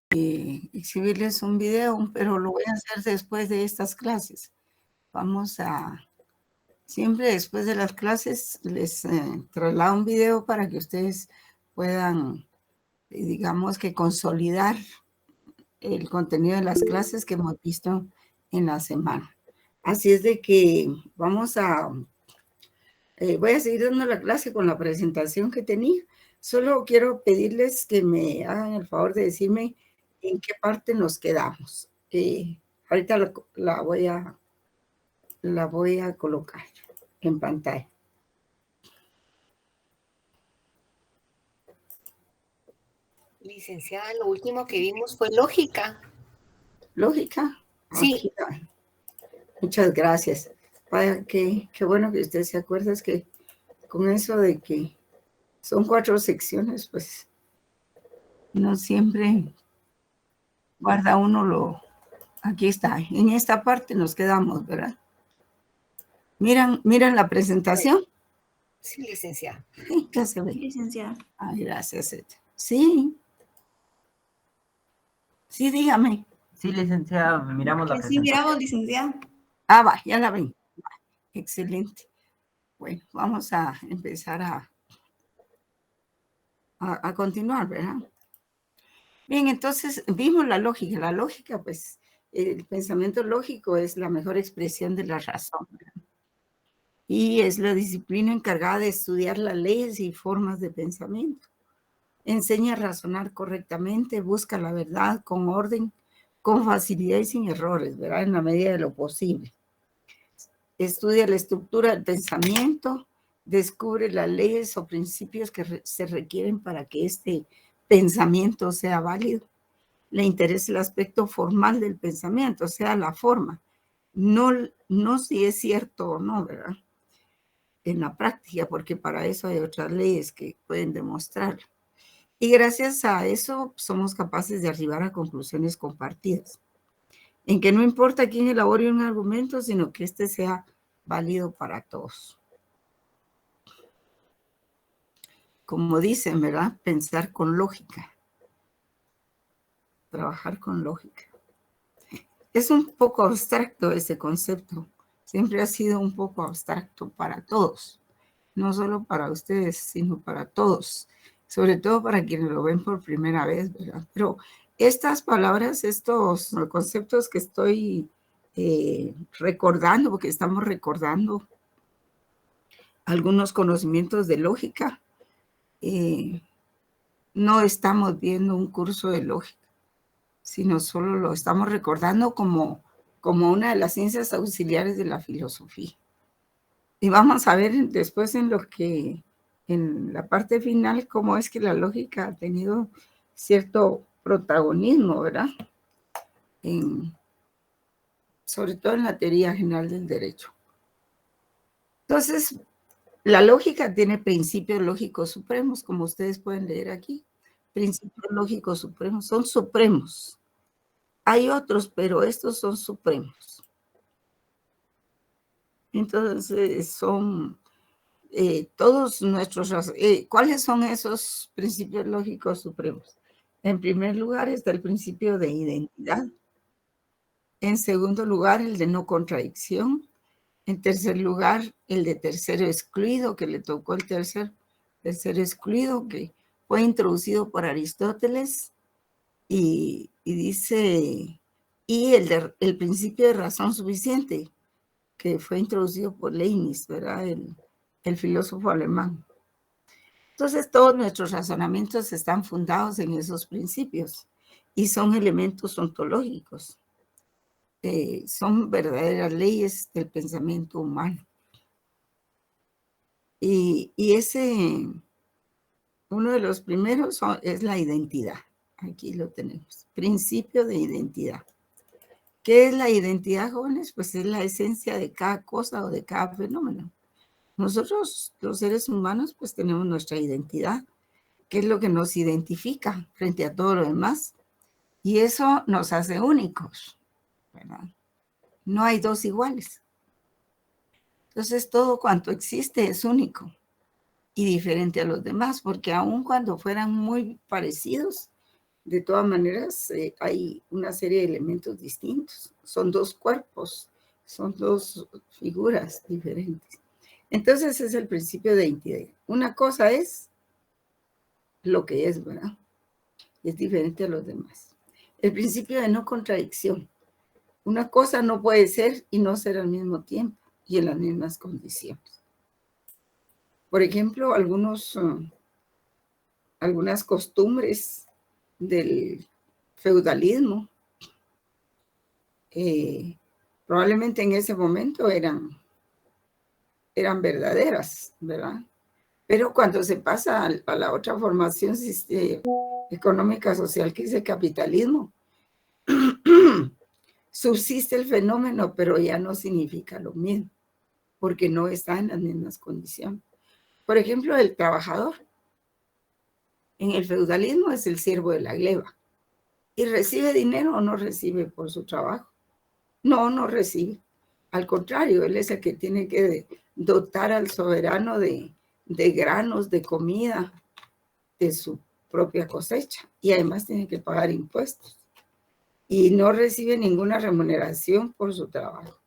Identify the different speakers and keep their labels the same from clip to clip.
Speaker 1: exhibirles un video, pero lo voy a hacer después de estas clases. Siempre después de las clases les traslado un video para que ustedes puedan, digamos que consolidar el contenido de las clases que hemos visto en la semana. Así es de que voy a seguir dando la clase con la presentación que tenía. Solo quiero pedirles que me hagan el favor de decirme en qué parte nos quedamos. Ahorita la voy a colocar en pantalla.
Speaker 2: Licenciada, lo último que vimos fue lógica.
Speaker 1: ¿Lógica?
Speaker 2: Sí.
Speaker 1: Muchas gracias. Vaya, qué bueno que usted se acuerda, es que con eso de que son 4 secciones, pues no siempre guarda uno aquí está, en esta parte nos quedamos, ¿verdad? ¿Miran la presentación?
Speaker 2: Sí, licenciada.
Speaker 1: Sí, ¿qué se ve?
Speaker 3: Licenciada.
Speaker 1: Ay, gracias. Sí. Sí, dígame.
Speaker 4: Sí, licenciada, miramos la presentación.
Speaker 3: Sí, miramos, licenciada.
Speaker 1: Va, ya la ven. Excelente. Bueno, vamos a empezar a continuar, ¿verdad? Bien, entonces vimos la lógica. La lógica, pues, el pensamiento lógico es la mejor expresión de la razón, ¿verdad? Y es la disciplina encargada de estudiar las leyes y formas de pensamiento. Enseña a razonar correctamente, busca la verdad con orden, con facilidad y sin errores, ¿verdad? En la medida de lo posible. Estudia la estructura del pensamiento, descubre las leyes o principios que se requieren para que este pensamiento sea válido. Le interesa el aspecto formal del pensamiento, o sea, la forma. No si es cierto o no, ¿verdad? En la práctica, porque para eso hay otras leyes que pueden demostrarlo. Y gracias a eso somos capaces de arribar a conclusiones compartidas, en que no importa quién elabore un argumento, sino que éste sea válido para todos. Como dicen, ¿verdad? Pensar con lógica. Trabajar con lógica. Es un poco abstracto ese concepto. Siempre ha sido un poco abstracto para todos. No solo para ustedes, sino para todos. Sobre todo para quienes lo ven por primera vez, ¿verdad? Pero estas palabras, estos conceptos que estoy recordando, porque estamos recordando algunos conocimientos de lógica, no estamos viendo un curso de lógica, sino solo lo estamos recordando como una de las ciencias auxiliares de la filosofía. Y vamos a ver después en la parte final, cómo es que la lógica ha tenido cierto protagonismo, ¿verdad? Sobre todo en la teoría general del derecho. Entonces, la lógica tiene principios lógicos supremos, como ustedes pueden leer aquí. Principios lógicos supremos, son supremos. Hay otros, pero estos son supremos. Entonces, son todos nuestros... ¿cuáles son esos principios lógicos supremos? En primer lugar está el principio de identidad. En segundo lugar, el de no contradicción. En tercer lugar, el de tercero excluido, que le tocó el tercero excluido, que fue introducido por Aristóteles, y dice, y el principio de razón suficiente, que fue introducido por Leibniz, ¿verdad? El filósofo alemán. Entonces, todos nuestros razonamientos están fundados en esos principios y son elementos ontológicos. Son verdaderas leyes del pensamiento humano. Y uno de los primeros es la identidad. Aquí lo tenemos. Principio de identidad. ¿Qué es la identidad, jóvenes? Pues es la esencia de cada cosa o de cada fenómeno. Nosotros, los seres humanos, pues tenemos nuestra identidad, que es lo que nos identifica frente a todo lo demás. Y eso nos hace únicos, ¿verdad? No hay dos iguales. Entonces, todo cuanto existe es único y diferente a los demás, porque aun cuando fueran muy parecidos, de todas maneras, hay una serie de elementos distintos. Son dos cuerpos, son dos figuras diferentes. Entonces es el principio de identidad. Una cosa es lo que es, ¿verdad? Es diferente a los demás. El principio de no contradicción. Una cosa no puede ser y no ser al mismo tiempo y en las mismas condiciones. Por ejemplo, algunas costumbres del feudalismo probablemente en ese momento eran verdaderas, ¿verdad? Pero cuando se pasa a la otra formación económica social que es el capitalismo, subsiste el fenómeno, pero ya no significa lo mismo, porque no está en las mismas condiciones. Por ejemplo, el trabajador en el feudalismo es el siervo de la gleba y recibe dinero o no recibe por su trabajo. No, no recibe. Al contrario, él es el que tiene que dotar al soberano de granos, de comida, de su propia cosecha. Y además tiene que pagar impuestos. Y no recibe ninguna remuneración por su trabajo.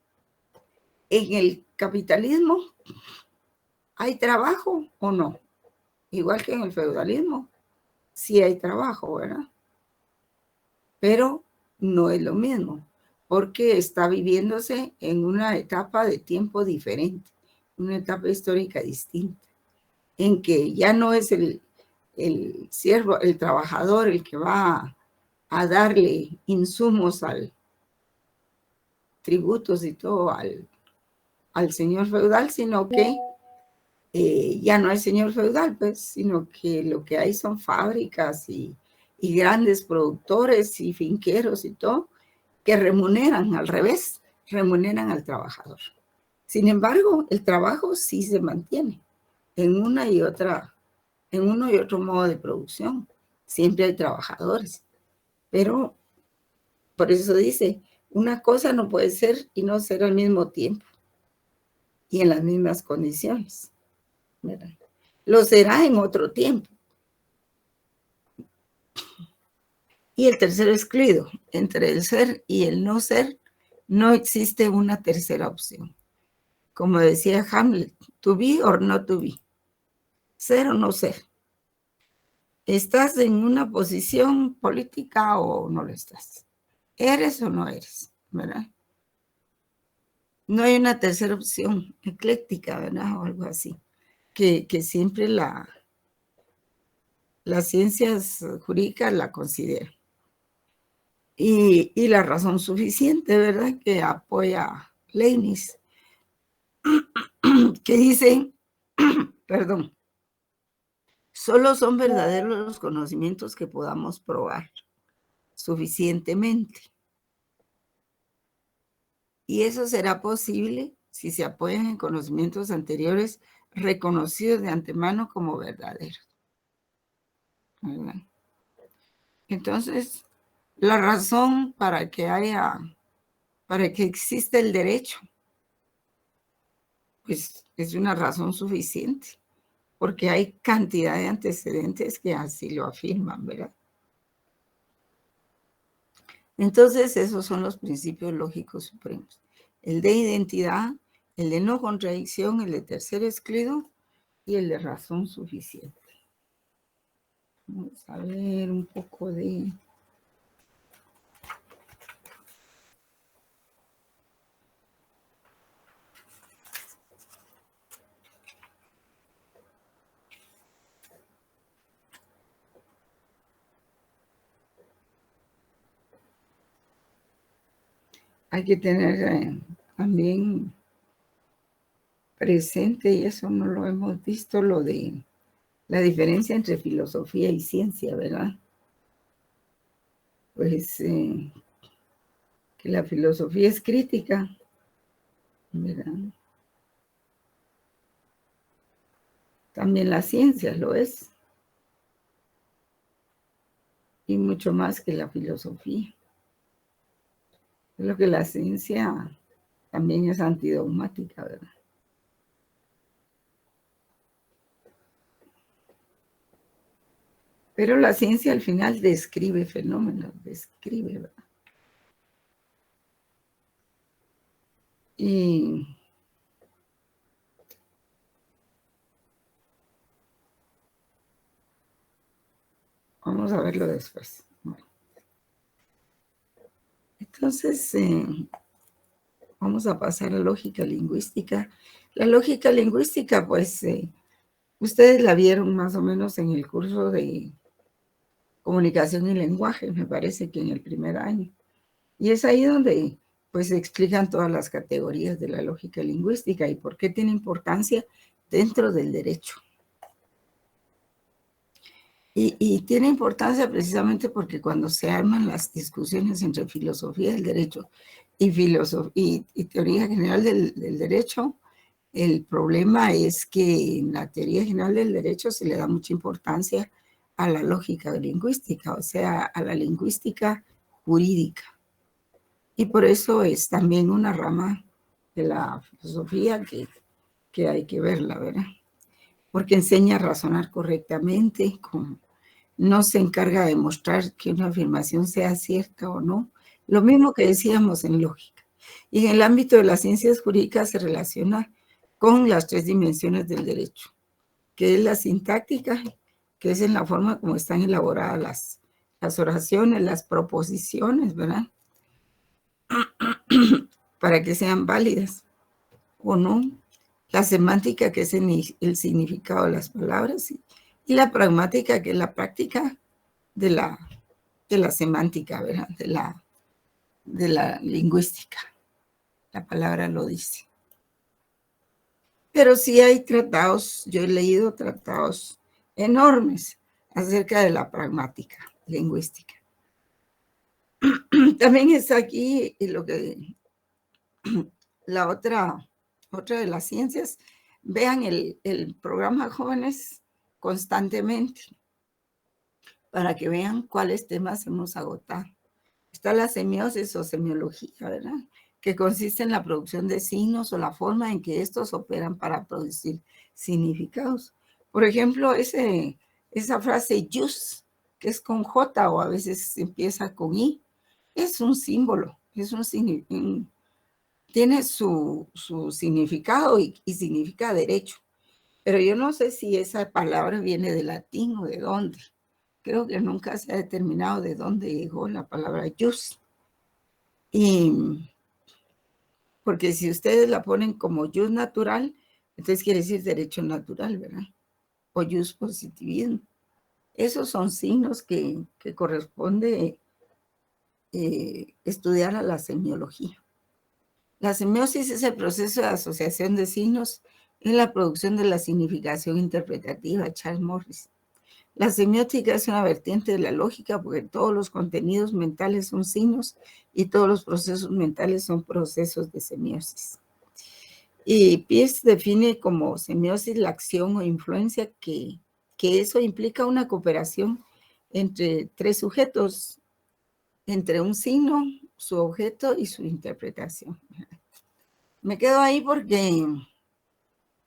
Speaker 1: En el capitalismo, ¿hay trabajo o no? Igual que en el feudalismo, sí hay trabajo, ¿verdad? Pero no es lo mismo, porque está viviéndose en una etapa de tiempo diferente, una etapa histórica distinta, en que ya no es el siervo, el trabajador, el que va a darle insumos tributos y todo al señor feudal, sino que ya no hay señor feudal, pues, sino que lo que hay son fábricas y grandes productores y finqueros y todo, que remuneran al revés, remuneran al trabajador. Sin embargo, el trabajo sí se mantiene en una y otra, en uno y otro modo de producción. Siempre hay trabajadores, pero por eso dice, una cosa no puede ser y no ser al mismo tiempo y en las mismas condiciones, ¿verdad? Lo será en otro tiempo. Y el tercero excluido, entre el ser y el no ser, no existe una tercera opción. Como decía Hamlet, to be or not to be, ser o no ser. ¿Estás en una posición política o no lo estás? ¿Eres o no eres? ¿Verdad? No hay una tercera opción ecléctica, ¿verdad? O algo así, que siempre las ciencias jurídicas la consideran. Y la razón suficiente, ¿verdad? Que apoya Leibniz, que dice, perdón, solo son verdaderos los conocimientos que podamos probar suficientemente. Y eso será posible si se apoyan en conocimientos anteriores reconocidos de antemano como verdaderos, ¿verdad? Entonces, la razón para que exista el derecho, pues es una razón suficiente, porque hay cantidad de antecedentes que así lo afirman, ¿verdad? Entonces, esos son los principios lógicos supremos. El de identidad, el de no contradicción, el de tercer excluido y el de razón suficiente. Vamos a ver un poco de... Hay que tener también presente, y eso no lo hemos visto, lo de la diferencia entre filosofía y ciencia, ¿verdad? Pues que la filosofía es crítica, ¿verdad? También la ciencia lo es, y mucho más que la filosofía. Es lo que la ciencia también es antidogmática, ¿verdad? Pero la ciencia al final describe fenómenos, describe, ¿verdad? Y vamos a verlo después. Bueno. Entonces, vamos a pasar a lógica lingüística. La lógica lingüística, pues, ustedes la vieron más o menos en el curso de comunicación y lenguaje, me parece que en el primer año. Y es ahí donde, pues, se explican todas las categorías de la lógica lingüística y por qué tiene importancia dentro del derecho. Y tiene importancia precisamente porque cuando se arman las discusiones entre filosofía del derecho y teoría general del derecho, el problema es que en la teoría general del derecho se le da mucha importancia a la lógica lingüística, o sea, a la lingüística jurídica. Y por eso es también una rama de la filosofía que hay que verla, ¿verdad? Porque enseña a razonar correctamente, no se encarga de mostrar que una afirmación sea cierta o no. Lo mismo que decíamos en lógica. Y en el ámbito de las ciencias jurídicas se relaciona con las 3 dimensiones del derecho, que es la sintáctica, que es en la forma como están elaboradas las oraciones, las proposiciones, ¿verdad? Para que sean válidas o no. La semántica, que es el significado de las palabras, y la pragmática, que es la práctica de la semántica, ¿verdad? De la lingüística. La palabra lo dice. Pero sí hay tratados, yo he leído tratados enormes acerca de la pragmática lingüística. También está aquí lo que la otra de las ciencias. Vean el programa Jóvenes constantemente para que vean cuáles temas hemos agotado. Está la semiosis o semiología, ¿verdad? Que consiste en la producción de signos o la forma en que estos operan para producir significados. Por ejemplo, esa frase just, que es con J o a veces empieza con I, es un símbolo, tiene su significado y significa derecho. Pero yo no sé si esa palabra viene de latín o de dónde. Creo que nunca se ha determinado de dónde llegó la palabra jus. Y porque si ustedes la ponen como jus natural, entonces quiere decir derecho natural, ¿verdad? O jus positivismo. Esos son signos que corresponde estudiar a la semiología. La semiosis es el proceso de asociación de signos en la producción de la significación interpretativa, Charles Morris. La semiótica es una vertiente de la lógica porque todos los contenidos mentales son signos y todos los procesos mentales son procesos de semiosis. Y Peirce define como semiosis la acción o influencia que eso implica una cooperación entre 3 sujetos, entre un signo, su objeto y su interpretación. Me quedo ahí porque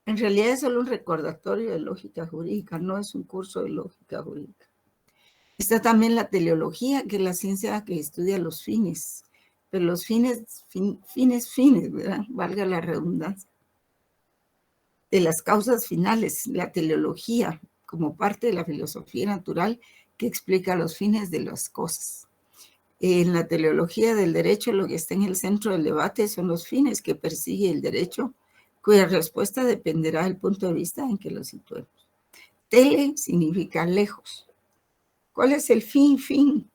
Speaker 1: en realidad es solo un recordatorio de lógica jurídica, no es un curso de lógica jurídica. Está también la teleología, que es la ciencia que estudia los fines, pero los fines, ¿verdad? Valga la redundancia. De las causas finales, la teleología, como parte de la filosofía natural que explica los fines de las cosas. En la teleología del derecho, lo que está en el centro del debate son los fines que persigue el derecho, cuya respuesta dependerá del punto de vista en que lo situemos. Tele significa lejos. ¿Cuál es el fin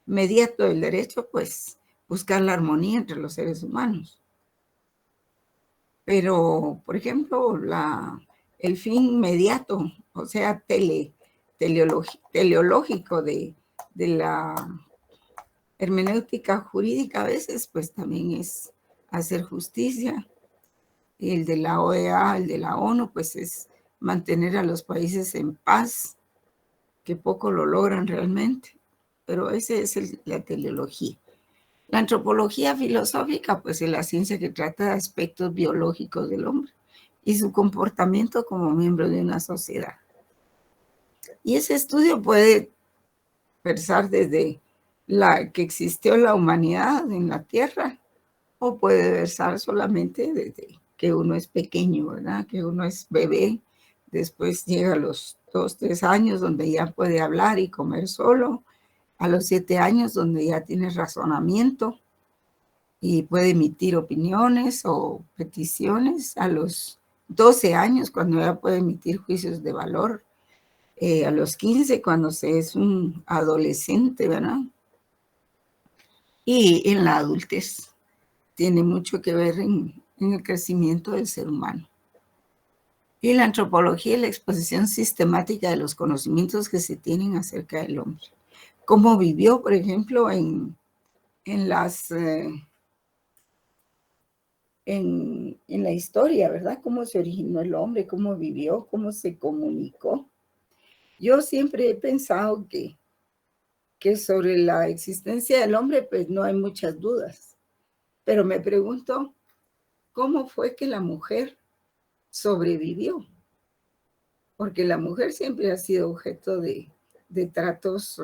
Speaker 1: inmediato del derecho? Pues buscar la armonía entre los seres humanos. Pero, por ejemplo, el fin inmediato, o sea, teleológico de la hermenéutica jurídica a veces, pues también es hacer justicia. El de la OEA, el de la ONU, pues es mantener a los países en paz, que poco lo logran realmente, pero esa es la teleología. La antropología filosófica, pues es la ciencia que trata de aspectos biológicos del hombre y su comportamiento como miembro de una sociedad. Y ese estudio puede versar desde la que existió la humanidad en la tierra, o puede versar solamente desde que uno es pequeño, ¿verdad? Que uno es bebé, después llega a los 2, 3 años donde ya puede hablar y comer solo, a los 7 años donde ya tiene razonamiento y puede emitir opiniones o peticiones, a los 12 años cuando ya puede emitir juicios de valor, a los 15 cuando se es un adolescente, ¿verdad? Y en la adultez tiene mucho que ver en el crecimiento del ser humano. Y la antropología es la exposición sistemática de los conocimientos que se tienen acerca del hombre. Cómo vivió, por ejemplo, en la historia, ¿verdad? Cómo se originó el hombre, cómo vivió, cómo se comunicó. Yo siempre he pensado que sobre la existencia del hombre, pues no hay muchas dudas. Pero me pregunto, ¿cómo fue que la mujer sobrevivió? Porque la mujer siempre ha sido objeto de tratos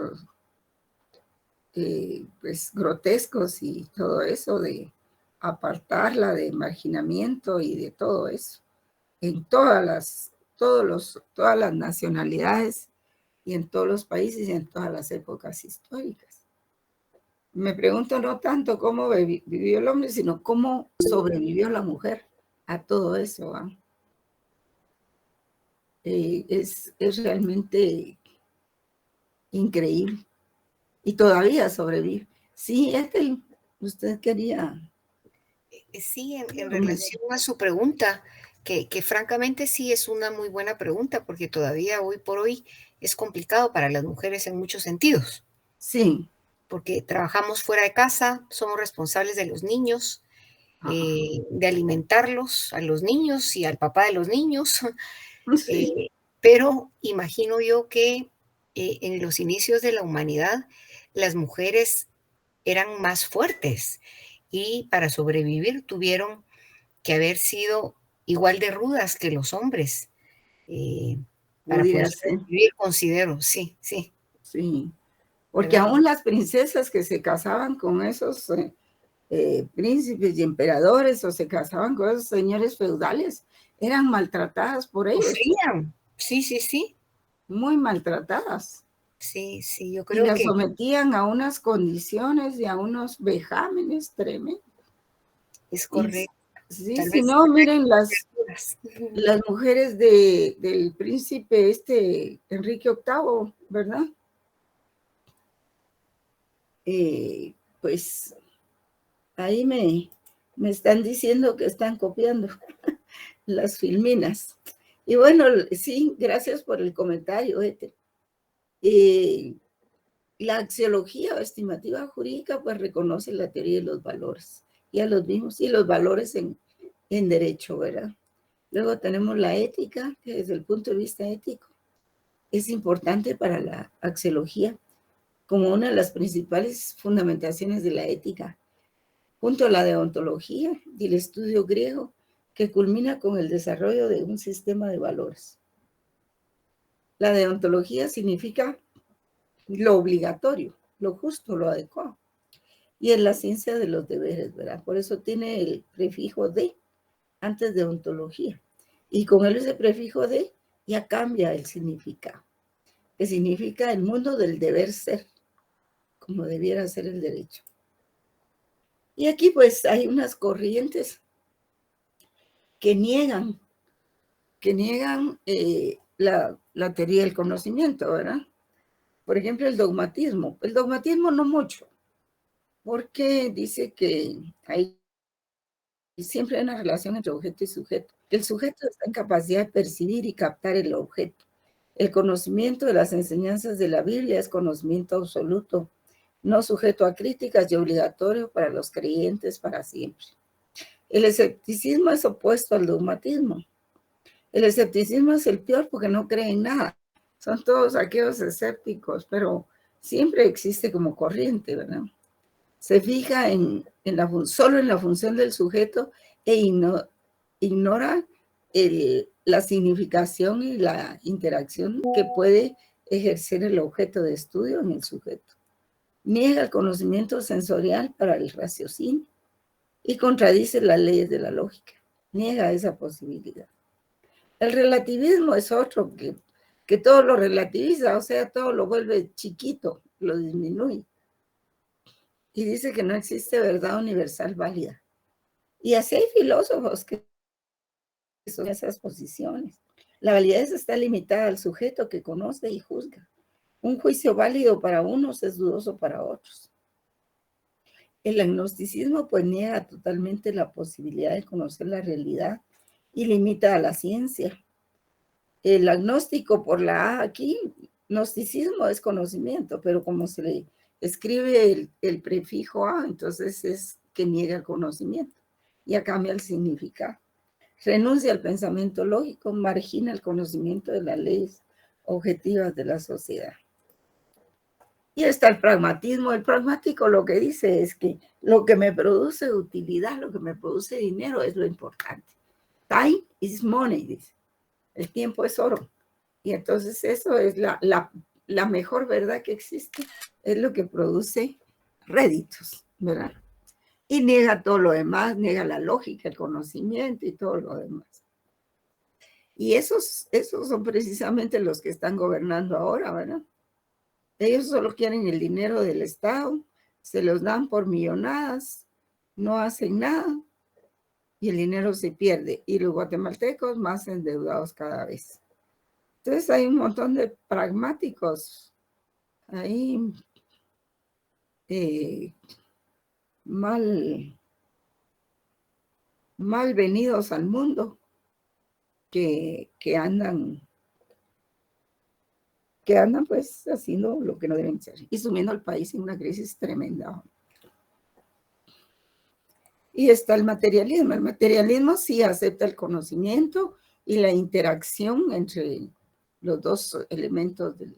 Speaker 1: pues grotescos y todo eso, de apartarla, de marginamiento y de todo eso, en todas las nacionalidades y en todos los países y en todas las épocas históricas. Me pregunto no tanto cómo vivió el hombre, sino cómo sobrevivió la mujer a todo eso. Es realmente increíble. Y todavía sobrevive. Sí, usted quería.
Speaker 2: Sí, en relación a su pregunta, que francamente sí es una muy buena pregunta, porque todavía hoy por hoy es complicado para las mujeres en muchos sentidos,
Speaker 1: Sí.
Speaker 2: porque trabajamos fuera de casa, somos responsables de los niños, de alimentarlos a los niños y al papá de los niños,
Speaker 1: Sí.
Speaker 2: pero imagino yo que en los inicios de la humanidad las mujeres eran más fuertes y para sobrevivir tuvieron que haber sido igual de rudas que los hombres para poder
Speaker 1: Pudiera ser.
Speaker 2: sobrevivir, considero, sí, sí,
Speaker 1: Sí. Porque
Speaker 2: ¿verdad?
Speaker 1: aún las princesas que se casaban con esos príncipes y emperadores o se casaban con esos señores feudales, eran maltratadas por ellos,
Speaker 2: Sufrían, sí, sí, sí,
Speaker 1: muy maltratadas.
Speaker 2: sí, sí, yo
Speaker 1: Y
Speaker 2: creo
Speaker 1: las
Speaker 2: que
Speaker 1: sometían a unas condiciones y a unos vejámenes tremendos.
Speaker 2: es
Speaker 1: Y
Speaker 2: correcto,
Speaker 1: sí,
Speaker 2: tal
Speaker 1: si
Speaker 2: vez
Speaker 1: no, miren
Speaker 2: criaturas.
Speaker 1: las mujeres del príncipe Enrique VIII, ¿verdad? Pues ahí me están diciendo que están copiando las filminas. Y bueno, sí, gracias por el comentario, Ethel. La axiología o estimativa jurídica pues reconoce la teoría de los valores. Ya los vimos, y los valores en derecho, ¿verdad? Luego tenemos la ética, que desde el punto de vista ético es importante para la axiología como una de las principales fundamentaciones de la ética, junto a la deontología y el estudio griego, que culmina con el desarrollo de un sistema de valores. La deontología significa lo obligatorio, lo justo, lo adecuado. Y es la ciencia de los deberes, ¿verdad? Por eso tiene el prefijo de antes de ontología. Y con él ese prefijo de ya cambia el significado, que significa el mundo del deber ser, como debiera ser el derecho. Y aquí pues hay unas corrientes que niegan la teoría del conocimiento, ¿verdad? Por ejemplo, el dogmatismo. El dogmatismo no mucho, porque dice que hay siempre hay una relación entre objeto y sujeto. El sujeto está en capacidad de percibir y captar el objeto. El conocimiento de las enseñanzas de la Biblia es conocimiento absoluto, no sujeto a críticas y obligatorio para los creyentes para siempre. El escepticismo es opuesto al dogmatismo. El escepticismo es el peor porque no cree en nada. Son todos aquellos escépticos, pero siempre existe como corriente, ¿verdad? Se fija solo en la función del sujeto e ignora la significación y la interacción que puede ejercer el objeto de estudio en el sujeto. Niega el conocimiento sensorial para el raciocinio y contradice las leyes de la lógica. Niega esa posibilidad. El relativismo es otro que todo lo relativiza, o sea, todo lo vuelve chiquito, lo disminuye. Y dice que no existe verdad universal válida. Y así hay filósofos que son esas posiciones. La validez está limitada al sujeto que conoce y juzga. Un juicio válido para unos es dudoso para otros. El agnosticismo pues niega totalmente la posibilidad de conocer la realidad y limita a la ciencia. El agnóstico por la A aquí, gnosticismo es conocimiento, pero como se le escribe el prefijo A, entonces es que niega el conocimiento. Ya cambia el significado. Renuncia al pensamiento lógico, margina el conocimiento de las leyes objetivas de la sociedad. Y está el pragmatismo. El pragmático lo que dice es que lo que me produce utilidad, lo que me produce dinero es lo importante. Time is money, dice. El tiempo es oro. Y entonces eso es la mejor verdad que existe. Es lo que produce réditos, ¿verdad? Y niega todo lo demás, niega la lógica, el conocimiento y todo lo demás. Y esos son precisamente los que están gobernando ahora, ¿verdad? Ellos solo quieren el dinero del Estado, se los dan por millonadas, no hacen nada y el dinero se pierde. Y los guatemaltecos más endeudados cada vez. Entonces hay un montón de pragmáticos ahí mal venidos al mundo que andan pues haciendo lo que no deben ser y sumiendo al país en una crisis tremenda. Y está el materialismo. El materialismo sí acepta el conocimiento y la interacción entre los dos elementos del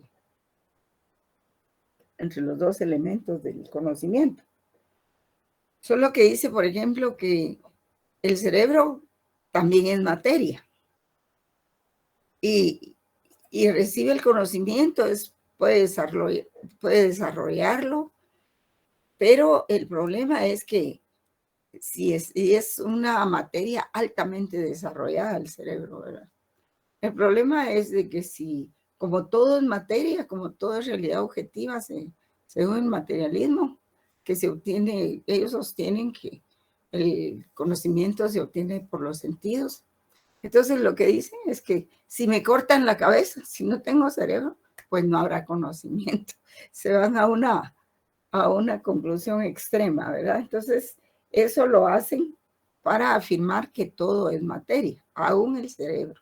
Speaker 1: conocimiento. Solo que dice, por ejemplo, que el cerebro también es materia y recibe el conocimiento, puede desarrollarlo, pero el problema es que si es una materia altamente desarrollada el cerebro, ¿verdad? El problema es de que si, como todo es materia, como todo es realidad objetiva, según el materialismo, que se obtiene, ellos sostienen que el conocimiento se obtiene por los sentidos. Entonces lo que dicen es que si me cortan la cabeza, si no tengo cerebro, pues no habrá conocimiento. Se van a una conclusión extrema, ¿verdad? Entonces eso lo hacen para afirmar que todo es materia, aún el cerebro.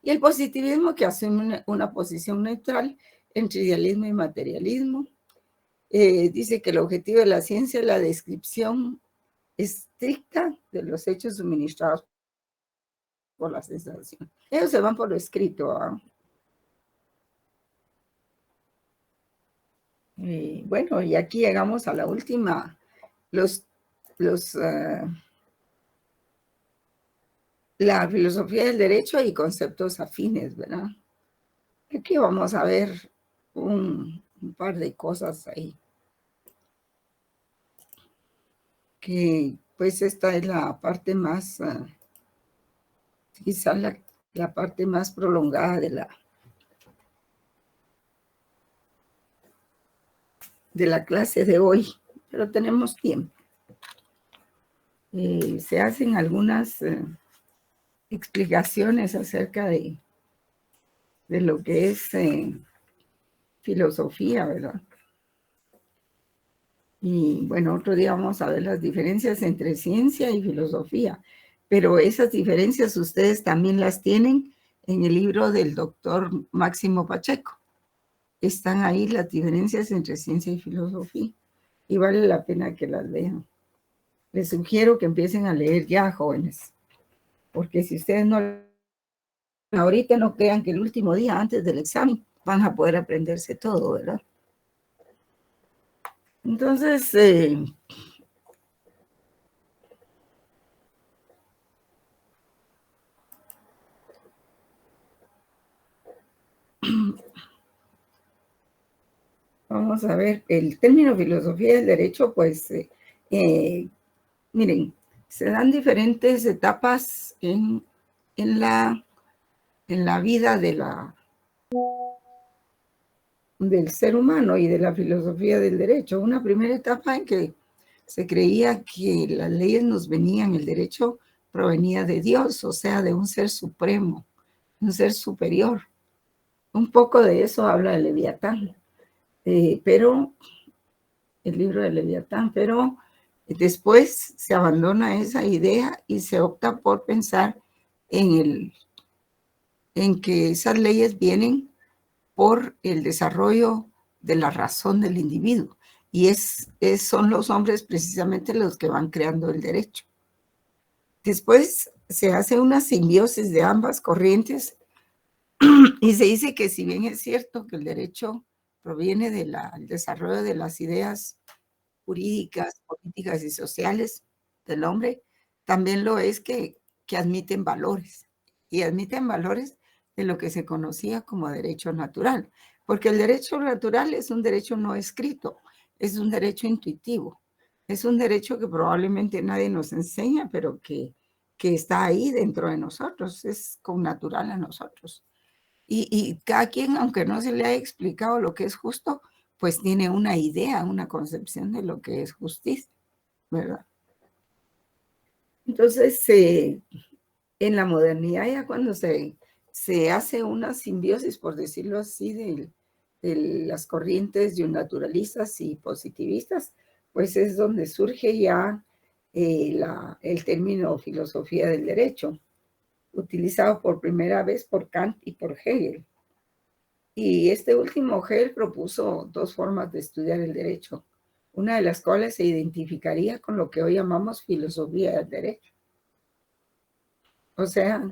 Speaker 1: Y el positivismo, que asume una posición neutral entre idealismo y materialismo, dice que el objetivo de la ciencia es la descripción estricta de los hechos suministrados por la sensación. Ellos se van por lo escrito. Bueno, y aquí llegamos a la última, la filosofía del derecho y conceptos afines, ¿verdad? Aquí vamos a ver un par de cosas ahí. Que pues esta es la parte más, quizá la parte más prolongada de la clase de hoy, pero tenemos tiempo. Se hacen algunas explicaciones acerca de lo que es filosofía, ¿verdad? Y bueno, otro día vamos a ver las diferencias entre ciencia y filosofía, pero esas diferencias ustedes también las tienen en el libro del doctor Máximo Pacheco. Están ahí las diferencias entre ciencia y filosofía y vale la pena que las lean. Les sugiero que empiecen a leer ya, jóvenes, porque si ustedes no, ahorita no crean que el último día antes del examen van a poder aprenderse todo, ¿verdad? Entonces, vamos a ver, el término filosofía del derecho, pues, miren, se dan diferentes etapas en la vida del ser humano y de la filosofía del derecho. Una primera etapa en que se creía que las leyes nos venían, el derecho provenía de Dios, o sea, de un ser supremo, un ser superior. Un poco de eso habla el Leviatán, pero el libro de Leviatán, pero después se abandona esa idea y se opta por pensar en que esas leyes vienen por el desarrollo de la razón del individuo. Y son los hombres precisamente los que van creando el derecho. Después se hace una simbiosis de ambas corrientes y se dice que si bien es cierto que el derecho proviene del desarrollo de las ideas jurídicas, políticas y sociales del hombre, también lo es que admiten valores. Y admiten valores de lo que se conocía como derecho natural. Porque el derecho natural es un derecho no escrito, es un derecho intuitivo. Es un derecho que probablemente nadie nos enseña, pero que está ahí dentro de nosotros, es connatural a nosotros. Y cada quien, aunque no se le haya explicado lo que es justo, pues tiene una idea, una concepción de lo que es justicia, ¿verdad? Entonces, en la modernidad ya cuando se hace una simbiosis, por decirlo así, de las corrientes naturalistas y positivistas, pues es donde surge ya el término filosofía del derecho, utilizado por primera vez por Kant y por Hegel. Y este último Hegel propuso dos formas de estudiar el derecho, una de las cuales se identificaría con lo que hoy llamamos filosofía del derecho. O sea,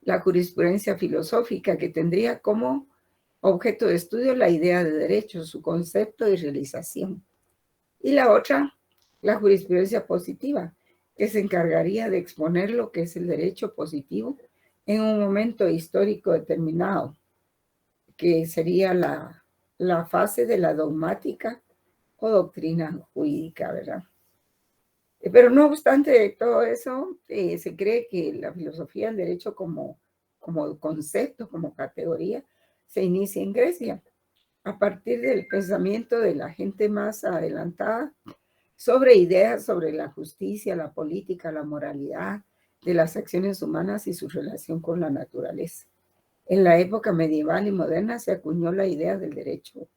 Speaker 1: la jurisprudencia filosófica que tendría como objeto de estudio la idea de derecho, su concepto y realización. Y la otra, la jurisprudencia positiva, que se encargaría de exponer lo que es el derecho positivo en un momento histórico determinado, que sería la fase de la dogmática o doctrina jurídica, ¿verdad? Pero no obstante todo eso, se cree que la filosofía del derecho como concepto, como categoría, se inicia en Grecia, a partir del pensamiento de la gente más adelantada sobre ideas sobre la justicia, la política, la moralidad de las acciones humanas y su relación con la naturaleza. En la época medieval y moderna se acuñó la idea del derecho,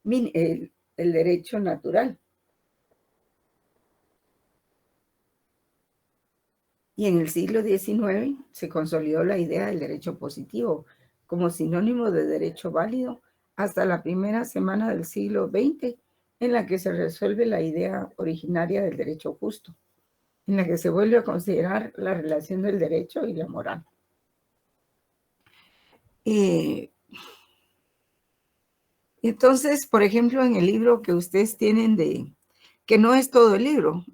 Speaker 1: el derecho natural. Y en el siglo XIX se consolidó la idea del derecho positivo como sinónimo de derecho válido hasta la primera semana del siglo XX, en la que se resuelve la idea originaria del derecho justo, en la que se vuelve a considerar la relación del derecho y la moral. Entonces, por ejemplo, en el libro que ustedes tienen que no es todo el libro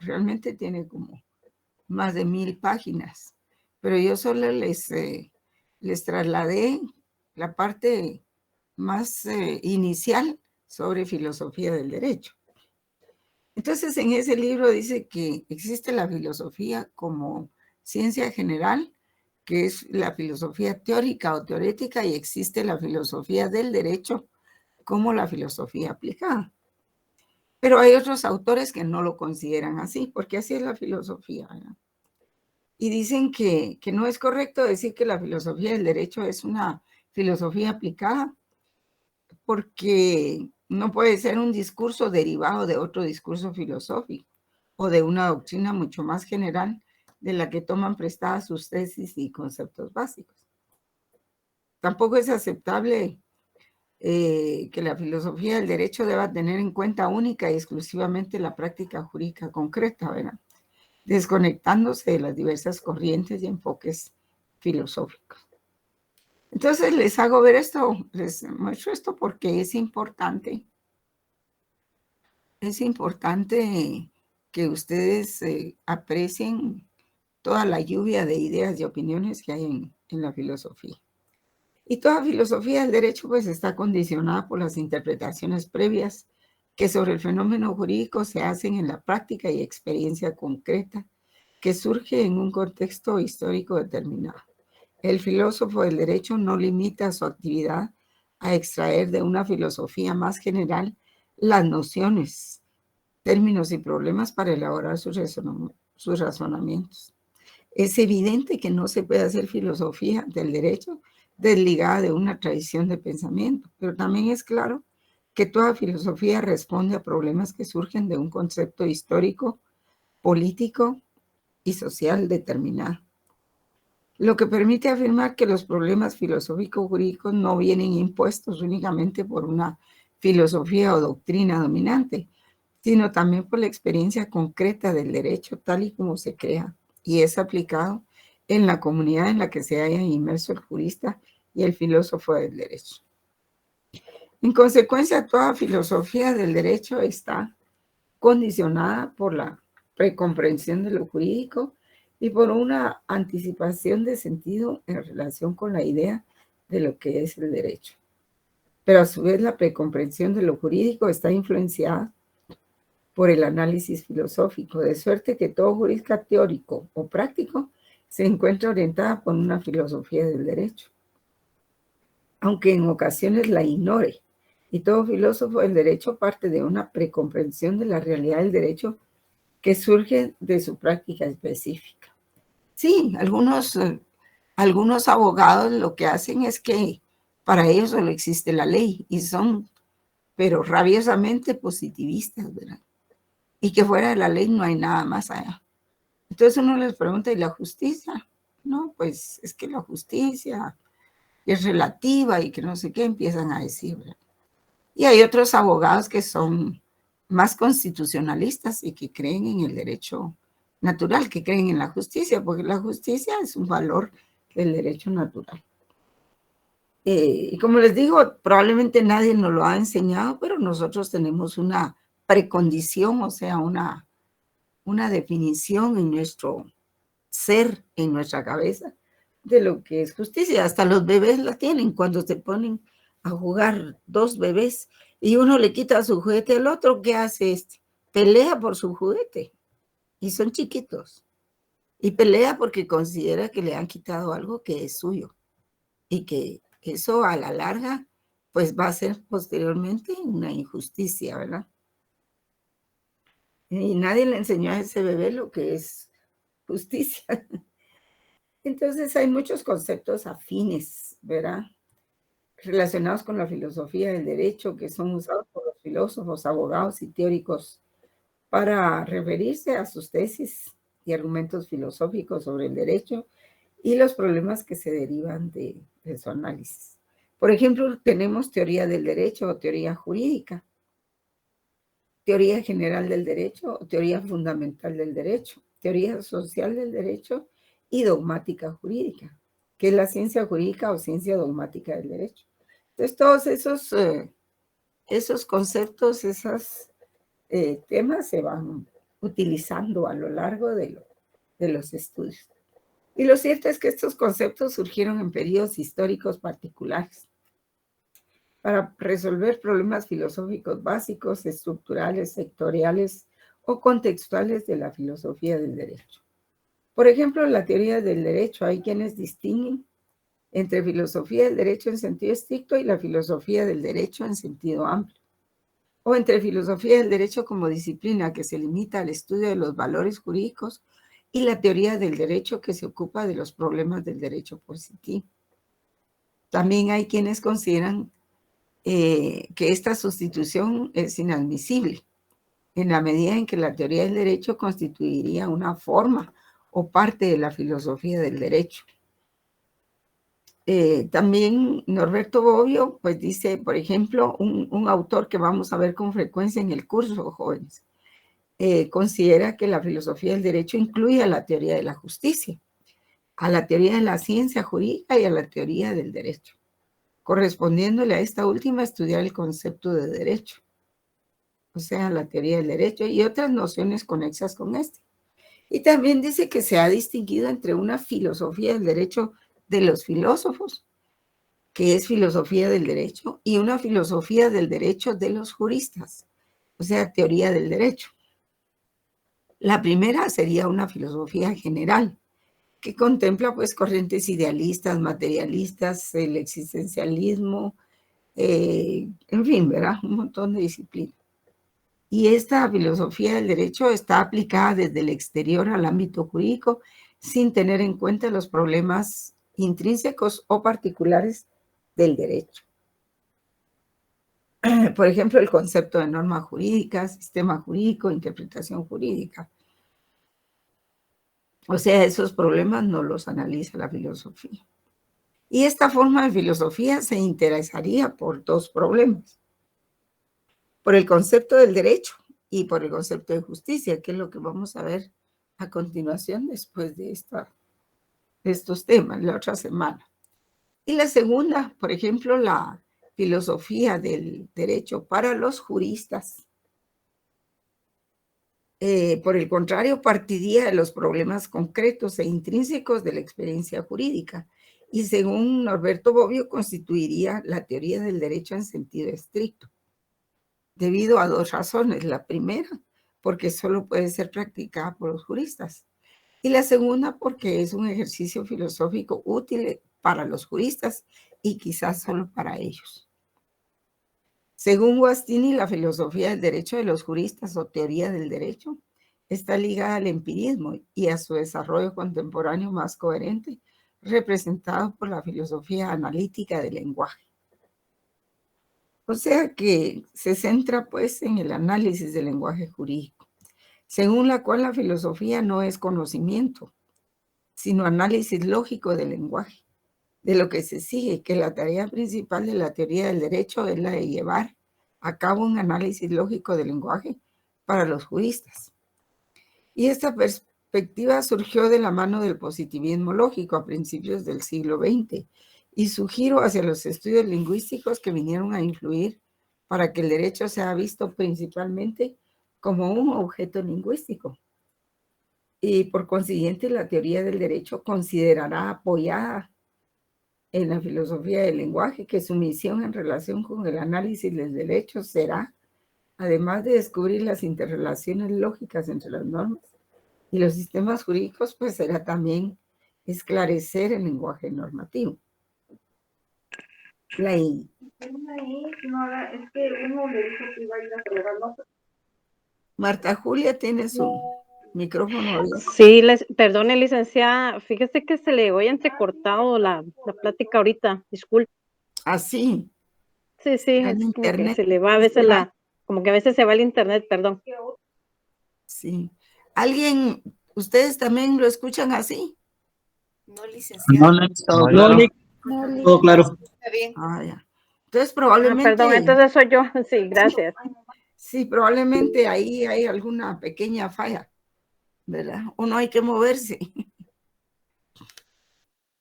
Speaker 1: realmente tiene como más de 1000 páginas, pero yo solo les trasladé la parte más inicial sobre filosofía del derecho. Entonces, en ese libro dice que existe la filosofía como ciencia general, que es la filosofía teórica o teorética, y existe la filosofía del derecho como la filosofía aplicada. Pero hay otros autores que no lo consideran así, porque así es la filosofía, ¿verdad? Y dicen que no es correcto decir que la filosofía del derecho es una filosofía aplicada, porque no puede ser un discurso derivado de otro discurso filosófico o de una doctrina mucho más general de la que toman prestadas sus tesis y conceptos básicos. Tampoco es aceptable que la filosofía del derecho deba tener en cuenta única y exclusivamente la práctica jurídica concreta, ¿verdad? Desconectándose de las diversas corrientes y enfoques filosóficos. Entonces les hago ver esto, les muestro esto porque es importante. Es importante que ustedes aprecien toda la lluvia de ideas y opiniones que hay en la filosofía. Y toda filosofía del derecho pues está condicionada por las interpretaciones previas que sobre el fenómeno jurídico se hacen en la práctica y experiencia concreta que surge en un contexto histórico determinado. El filósofo del derecho no limita su actividad a extraer de una filosofía más general las nociones, términos y problemas para elaborar sus razonamientos. Es evidente que no se puede hacer filosofía del derecho desligada de una tradición de pensamiento, pero también es claro que toda filosofía responde a problemas que surgen de un concepto histórico, político y social determinado. Lo que permite afirmar que los problemas filosófico-jurídicos no vienen impuestos únicamente por una filosofía o doctrina dominante, sino también por la experiencia concreta del derecho tal y como se crea y es aplicado en la comunidad en la que se haya inmerso el jurista y el filósofo del derecho. En consecuencia, toda filosofía del derecho está condicionada por la precomprensión de lo jurídico y por una anticipación de sentido en relación con la idea de lo que es el derecho. Pero a su vez la precomprensión de lo jurídico está influenciada por el análisis filosófico, de suerte que todo jurista teórico o práctico se encuentra orientada por una filosofía del derecho, aunque en ocasiones la ignore. Y todo filósofo del derecho parte de una precomprensión de la realidad del derecho que surge de su práctica específica. Sí, algunos abogados lo que hacen es que para ellos solo existe la ley y son, pero rabiosamente positivistas, ¿verdad? Y que fuera de la ley no hay nada más allá. Entonces uno les pregunta, ¿y la justicia? No, pues es que la justicia es relativa y que no sé qué empiezan a decir, ¿verdad? Y hay otros abogados que son más constitucionalistas y que creen en el derecho natural, que creen en la justicia, porque la justicia es un valor del derecho natural. Y como les digo, probablemente nadie nos lo ha enseñado, pero nosotros tenemos una precondición, o sea, una definición en nuestro ser, en nuestra cabeza, de lo que es justicia. Hasta los bebés la tienen cuando se ponen a jugar dos bebés y uno le quita su juguete al otro. ¿Qué hace este? Pelea por su juguete y son chiquitos. Y pelea porque considera que le han quitado algo que es suyo y que eso a la larga pues va a ser posteriormente una injusticia, ¿verdad? Y nadie le enseñó a ese bebé lo que es justicia. Entonces hay muchos conceptos afines, ¿verdad? Relacionados con la filosofía del derecho que son usados por los filósofos, abogados y teóricos para referirse a sus tesis y argumentos filosóficos sobre el derecho y los problemas que se derivan de su análisis. Por ejemplo, tenemos teoría del derecho o teoría jurídica, teoría general del derecho o teoría fundamental del derecho, teoría social del derecho y dogmática jurídica, que es la ciencia jurídica o ciencia dogmática del derecho. Entonces, todos esos conceptos, esos temas se van utilizando a lo largo de los estudios. Y lo cierto es que estos conceptos surgieron en periodos históricos particulares para resolver problemas filosóficos básicos, estructurales, sectoriales o contextuales de la filosofía del derecho. Por ejemplo, en la teoría del derecho hay quienes distinguen entre filosofía del derecho en sentido estricto y la filosofía del derecho en sentido amplio, o entre filosofía del derecho como disciplina que se limita al estudio de los valores jurídicos y la teoría del derecho que se ocupa de los problemas del derecho positivo. También hay quienes consideran que esta sustitución es inadmisible, en la medida en que la teoría del derecho constituiría una forma o parte de la filosofía del derecho. También Norberto Bobbio, pues dice, por ejemplo, un autor que vamos a ver con frecuencia en el curso, jóvenes, considera que la filosofía del derecho incluye a la teoría de la justicia, a la teoría de la ciencia jurídica y a la teoría del derecho, correspondiéndole a esta última estudiar el concepto de derecho, o sea, la teoría del derecho y otras nociones conexas con este. Y también dice que se ha distinguido entre una filosofía del derecho de los filósofos que es filosofía del derecho, y una filosofía del derecho de los juristas, o sea, teoría del derecho. La primera sería una filosofía general, que contempla pues corrientes idealistas, materialistas, el existencialismo, en fin, ¿verdad? Un montón de disciplinas. Y esta filosofía del derecho está aplicada desde el exterior al ámbito jurídico sin tener en cuenta los problemas intrínsecos o particulares del derecho. Por ejemplo, el concepto de norma jurídica, sistema jurídico, interpretación jurídica. O sea, esos problemas no los analiza la filosofía. Y esta forma de filosofía se interesaría por dos problemas: por el concepto del derecho y por el concepto de justicia, que es lo que vamos a ver a continuación después de estos temas, la otra semana. Y la segunda, por ejemplo, la filosofía del derecho para los juristas. Por el contrario, partiría de los problemas concretos e intrínsecos de la experiencia jurídica y, según Norberto Bobbio, constituiría la teoría del derecho en sentido estricto, debido a dos razones. La primera, porque solo puede ser practicada por los juristas, y la segunda, porque es un ejercicio filosófico útil para los juristas y quizás solo para ellos. Según Guastini, la filosofía del derecho de los juristas o teoría del derecho está ligada al empirismo y a su desarrollo contemporáneo más coherente, representado por la filosofía analítica del lenguaje. O sea que se centra pues en el análisis del lenguaje jurídico, según la cual la filosofía no es conocimiento, sino análisis lógico del lenguaje. De lo que se sigue que la tarea principal de la teoría del derecho es la de llevar a cabo un análisis lógico del lenguaje para los juristas. Y esta perspectiva surgió de la mano del positivismo lógico a principios del siglo XX y su giro hacia los estudios lingüísticos que vinieron a influir para que el derecho sea visto principalmente como un objeto lingüístico. Y por consiguiente, la teoría del derecho considerará apoyada en la filosofía del lenguaje que su misión en relación con el análisis del derecho será, además de descubrir las interrelaciones lógicas entre las normas y los sistemas jurídicos, pues será también esclarecer el lenguaje normativo. La I. Es que uno le dijo que iba a ir a probar notas. Marta Julia tiene su micrófono abierto.
Speaker 3: Sí, perdone, licenciada, fíjese que se le oye entrecortado la plática ahorita, disculpe.
Speaker 1: Así.
Speaker 3: Sí,
Speaker 1: En
Speaker 3: es como que
Speaker 1: internet.
Speaker 3: se le va a veces como que a veces se va el internet, perdón.
Speaker 1: Sí. ¿Alguien, ustedes también lo escuchan así?
Speaker 2: No, licenciada.
Speaker 5: No, todo claro.
Speaker 2: Está bien.
Speaker 1: Ya. Entonces probablemente...
Speaker 3: Perdón, entonces soy yo. Sí, gracias.
Speaker 1: Sí, probablemente ahí hay alguna pequeña falla, ¿verdad? O no hay que moverse.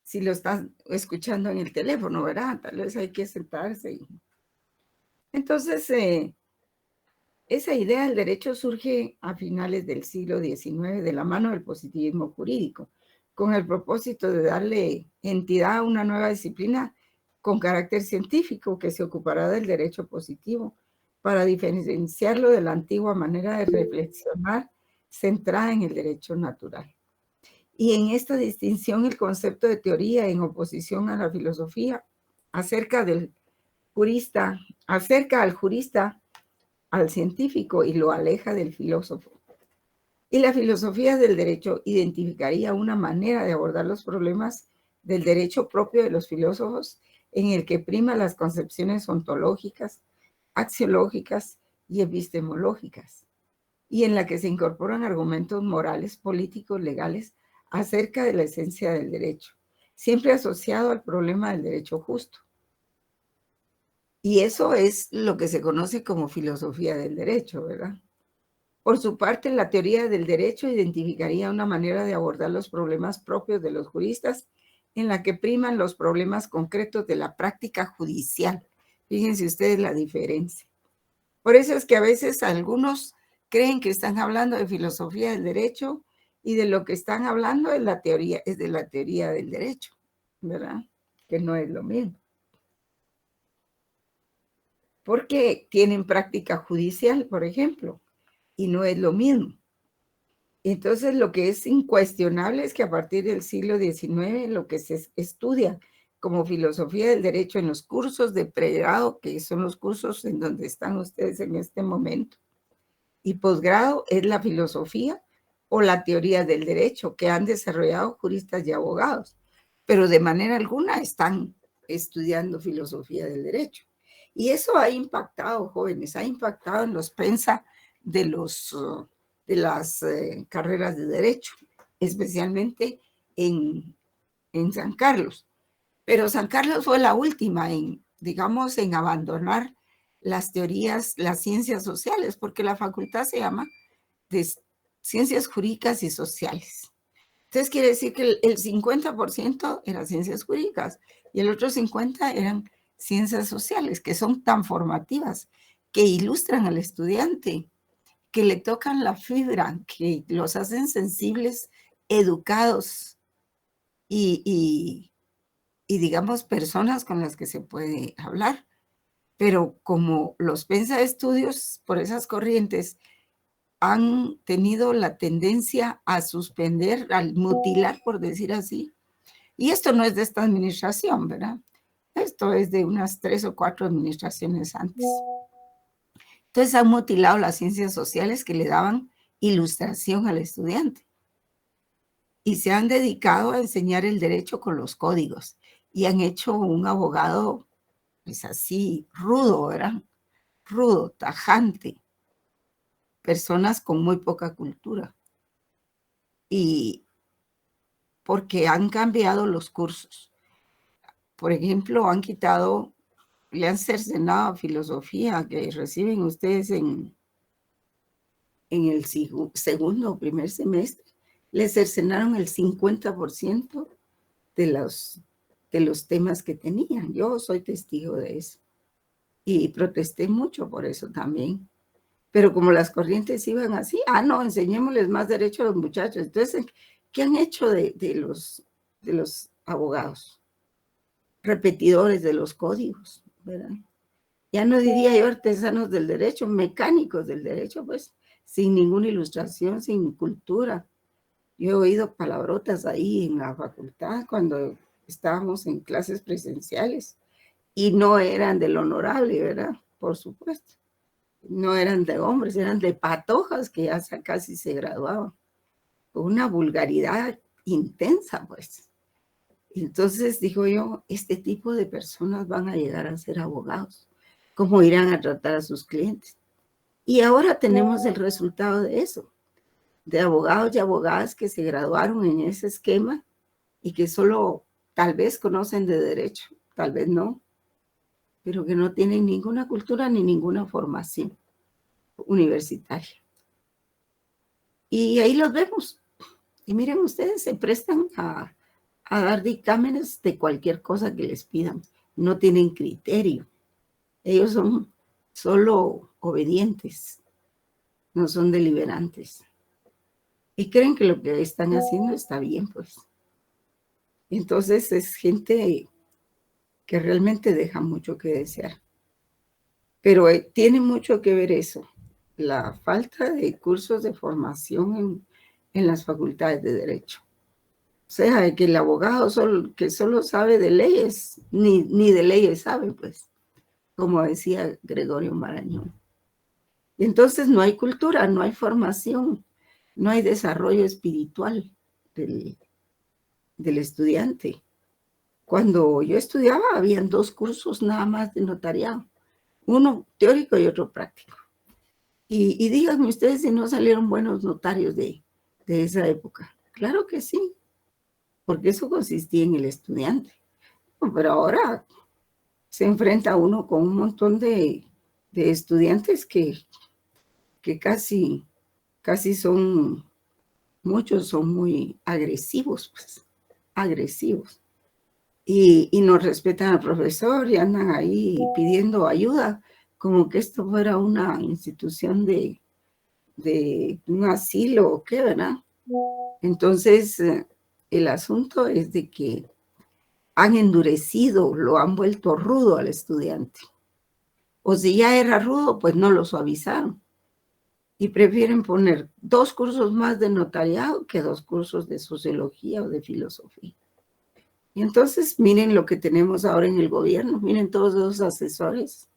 Speaker 1: Si lo estás escuchando en el teléfono, ¿verdad? Tal vez hay que sentarse. Entonces, esa idea del derecho surge a finales del siglo XIX de la mano del positivismo jurídico, con el propósito de darle entidad a una nueva disciplina con carácter científico que se ocupará del derecho positivo para diferenciarlo de la antigua manera de reflexionar centrada en el derecho natural. Y en esta distinción el concepto de teoría en oposición a la filosofía acerca al jurista al científico y lo aleja del filósofo. Y la filosofía del derecho identificaría una manera de abordar los problemas del derecho propio de los filósofos en el que prima las concepciones ontológicas, axiológicas y epistemológicas, y en la que se incorporan argumentos morales, políticos, legales acerca de la esencia del derecho, siempre asociado al problema del derecho justo. Y eso es lo que se conoce como filosofía del derecho, ¿verdad? Por su parte, la teoría del derecho identificaría una manera de abordar los problemas propios de los juristas en la que priman los problemas concretos de la práctica judicial. Fíjense ustedes la diferencia. Por eso es que a veces algunos creen que están hablando de filosofía del derecho y de lo que están hablando es de la teoría del derecho, ¿verdad? Que no es lo mismo. porque tienen práctica judicial, por ejemplo, y no es lo mismo. Entonces, lo que es incuestionable es que a partir del siglo XIX, lo que se estudia como filosofía del derecho en los cursos de pregrado, que son los cursos en donde están ustedes en este momento, y posgrado, es la filosofía o la teoría del derecho que han desarrollado juristas y abogados, pero de manera alguna están estudiando filosofía del derecho. Y eso ha impactado, jóvenes, ha impactado en los pensa de las carreras de derecho, especialmente en San Carlos. Pero San Carlos fue la última digamos, en abandonar las teorías, las ciencias sociales, porque la facultad se llama de Ciencias Jurídicas y Sociales. Entonces quiere decir que el 50% eran ciencias jurídicas y el otro 50% eran ciencias sociales, que son tan formativas, que ilustran al estudiante, que le tocan la fibra, que los hacen sensibles, educados y digamos, personas con las que se puede hablar. Pero como los pensa estudios por esas corrientes han tenido la tendencia a suspender, al mutilar, por decir así, y esto no es de esta administración, ¿verdad? Esto es de unas 3 o 4 administraciones antes. Entonces han mutilado las ciencias sociales que le daban ilustración al estudiante y se han dedicado a enseñar el derecho con los códigos y han hecho un abogado, pues así, rudo, ¿verdad? Rudo, tajante, personas con muy poca cultura. Y porque han cambiado los cursos. Por ejemplo, le han cercenado filosofía que reciben ustedes en el segundo o primer semestre. Les cercenaron el 50% de los temas que tenían. Yo soy testigo de eso. Y protesté mucho por eso también. Pero como las corrientes iban así, no, enseñémosles más derecho a los muchachos. Entonces, ¿qué han hecho de los abogados? Repetidores de los códigos, ¿verdad? Ya no diría yo artesanos del derecho, mecánicos del derecho, pues, sin ninguna ilustración, sin cultura. Yo he oído palabrotas ahí en la facultad cuando estábamos en clases presenciales y no eran del honorable, ¿verdad? Por supuesto. No eran de hombres, eran de patojas que ya casi se graduaban. Una vulgaridad intensa, pues. Entonces digo yo, este tipo de personas van a llegar a ser abogados. ¿Cómo irán a tratar a sus clientes? Y ahora tenemos el resultado de eso, de abogados y abogadas que se graduaron en ese esquema y que solo tal vez conocen de derecho, tal vez no, pero que no tienen ninguna cultura ni ninguna formación universitaria. Y ahí los vemos. Y miren, ustedes se prestan a dar dictámenes de cualquier cosa que les pidan. No tienen criterio. Ellos son solo obedientes, no son deliberantes. Y creen que lo que están haciendo está bien, pues. Entonces es gente que realmente deja mucho que desear. Pero tiene mucho que ver eso, la falta de cursos de formación en las facultades de Derecho. O sea, que el abogado que solo sabe de leyes, ni de leyes sabe, pues, como decía Gregorio Marañón. Y entonces no hay cultura, no hay formación, no hay desarrollo espiritual del estudiante. Cuando yo estudiaba, habían 2 cursos nada más de notariado, uno teórico y otro práctico. Y díganme ustedes si no salieron buenos notarios de esa época. Claro que sí, porque eso consistía en el estudiante. Pero ahora se enfrenta uno con un montón de estudiantes que casi son, muchos son muy agresivos, pues, agresivos. Y no respetan al profesor y andan ahí pidiendo ayuda, como que esto fuera una institución de un asilo o qué, ¿verdad? Entonces, el asunto es de que han endurecido, lo han vuelto rudo al estudiante. O si ya era rudo, pues no lo suavizaron. Y prefieren poner 2 cursos más de notariado que 2 cursos de sociología o de filosofía. Y entonces miren lo que tenemos ahora en el gobierno, miren todos esos asesores,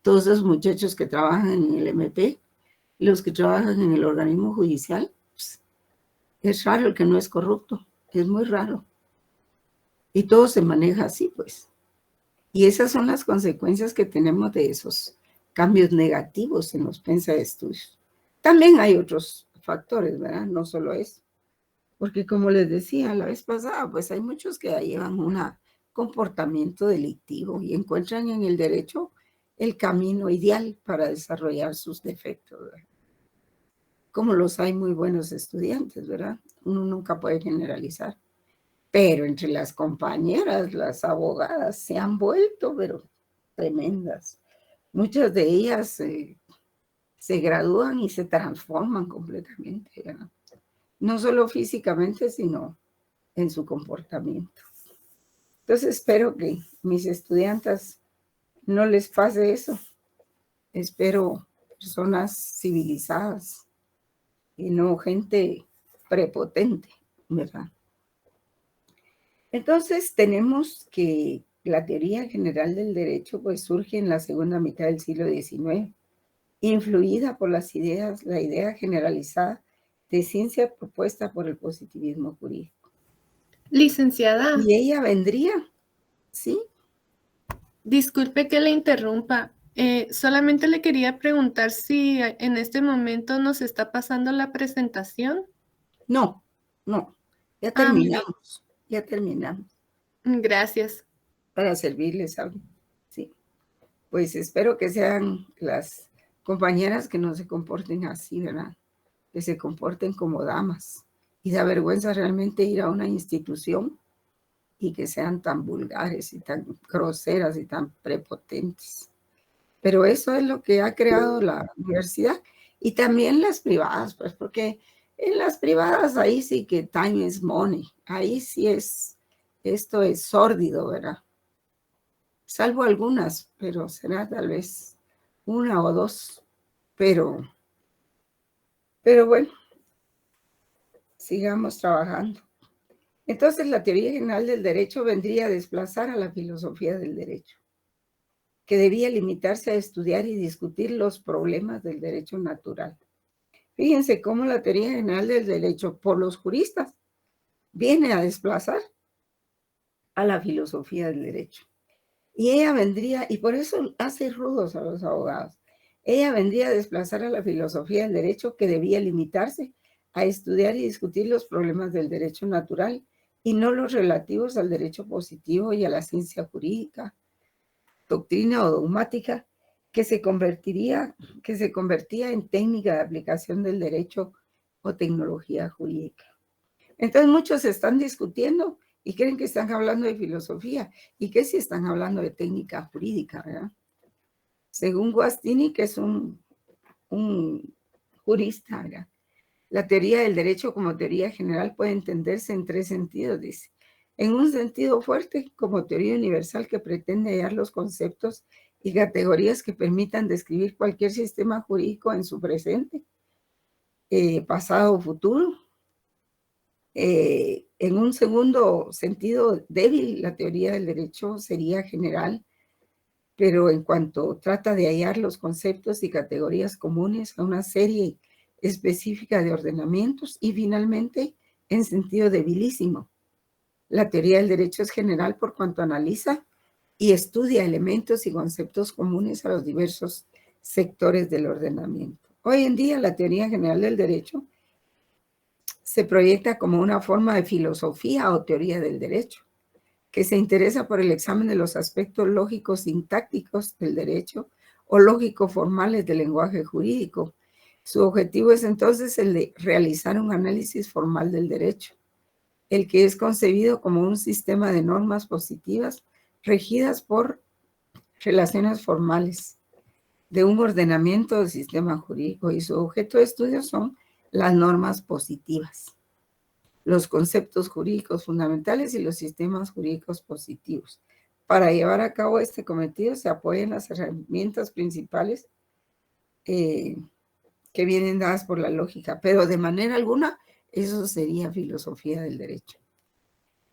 Speaker 1: todos esos muchachos que trabajan en el MP, los que trabajan en el organismo judicial. Pues, es raro el que no es corrupto, es muy raro. Y todo se maneja así, pues. Y esas son las consecuencias que tenemos de esos cambios negativos en los pensaestudios. También hay otros factores, ¿verdad? No solo eso. Porque como les decía la vez pasada, pues hay muchos que llevan un comportamiento delictivo y encuentran en el derecho el camino ideal para desarrollar sus defectos, ¿verdad? Como los hay muy buenos estudiantes, ¿verdad? Uno nunca puede generalizar. Pero entre las compañeras, las abogadas, se han vuelto, pero tremendas. Muchas de ellas se gradúan y se transforman completamente, ¿verdad? No solo físicamente, sino en su comportamiento. Entonces espero que mis estudiantes no les pase eso. Espero personas civilizadas y no gente prepotente, ¿verdad? Entonces tenemos que la teoría general del derecho pues surge en la segunda mitad del siglo XIX, influida por las ideas, la idea generalizada de ciencia propuesta por el positivismo jurídico.
Speaker 6: Licenciada,
Speaker 1: Y ella vendría, ¿sí?
Speaker 6: disculpe que le interrumpa. Solamente le quería preguntar si en este momento nos está pasando la presentación.
Speaker 1: No, no, ya
Speaker 6: Muy
Speaker 1: terminamos,
Speaker 6: bien. Gracias.
Speaker 1: para servirles algo, sí. Pues espero que sean las compañeras que no se comporten así, ¿verdad? Que se comporten como damas. Y da vergüenza realmente ir a una institución y que sean tan vulgares y tan groseras y tan prepotentes. Pero eso es lo que ha creado la universidad y también las privadas, pues porque en las privadas ahí sí que time is money, ahí sí esto es sórdido, ¿verdad? Salvo algunas, pero será tal vez una o dos, pero bueno, sigamos trabajando. Entonces la teoría general del derecho vendría a desplazar a la filosofía del derecho, que debía limitarse a estudiar y discutir los problemas del derecho natural. Fíjense cómo la teoría general del derecho por los juristas viene a desplazar a la filosofía del derecho. Y ella vendría, y por eso hace rudos a los abogados, ella vendría a desplazar a la filosofía del derecho que debía limitarse a estudiar y discutir los problemas del derecho natural y no los relativos al derecho positivo y a la ciencia jurídica, doctrina o dogmática, que se convertía en técnica de aplicación del derecho o tecnología jurídica. Entonces muchos están discutiendo y creen que están hablando de filosofía y que sí están hablando de técnica jurídica, ¿verdad? Según Guastini, que es un jurista, ¿verdad? La teoría del derecho como teoría general puede entenderse en 3 sentidos, dice. En un sentido fuerte, como teoría universal que pretende hallar los conceptos y categorías que permitan describir cualquier sistema jurídico en su presente, pasado o futuro. En un segundo sentido débil, la teoría del derecho sería general, pero en cuanto trata de hallar los conceptos y categorías comunes a una serie específica de ordenamientos, y finalmente en sentido debilísimo. La teoría del derecho es general por cuanto analiza y estudia elementos y conceptos comunes a los diversos sectores del ordenamiento. Hoy en día la teoría general del derecho se proyecta como una forma de filosofía o teoría del derecho, que se interesa por el examen de los aspectos lógicos sintácticos del derecho o lógico-formales del lenguaje jurídico. Su objetivo es entonces el de realizar un análisis formal del derecho, el que es concebido como un sistema de normas positivas regidas por relaciones formales de un ordenamiento del sistema jurídico, y su objeto de estudio son las normas positivas, los conceptos jurídicos fundamentales y los sistemas jurídicos positivos. para llevar a cabo este cometido se apoya en las herramientas principales que vienen dadas por la lógica, pero de manera alguna eso sería filosofía del derecho.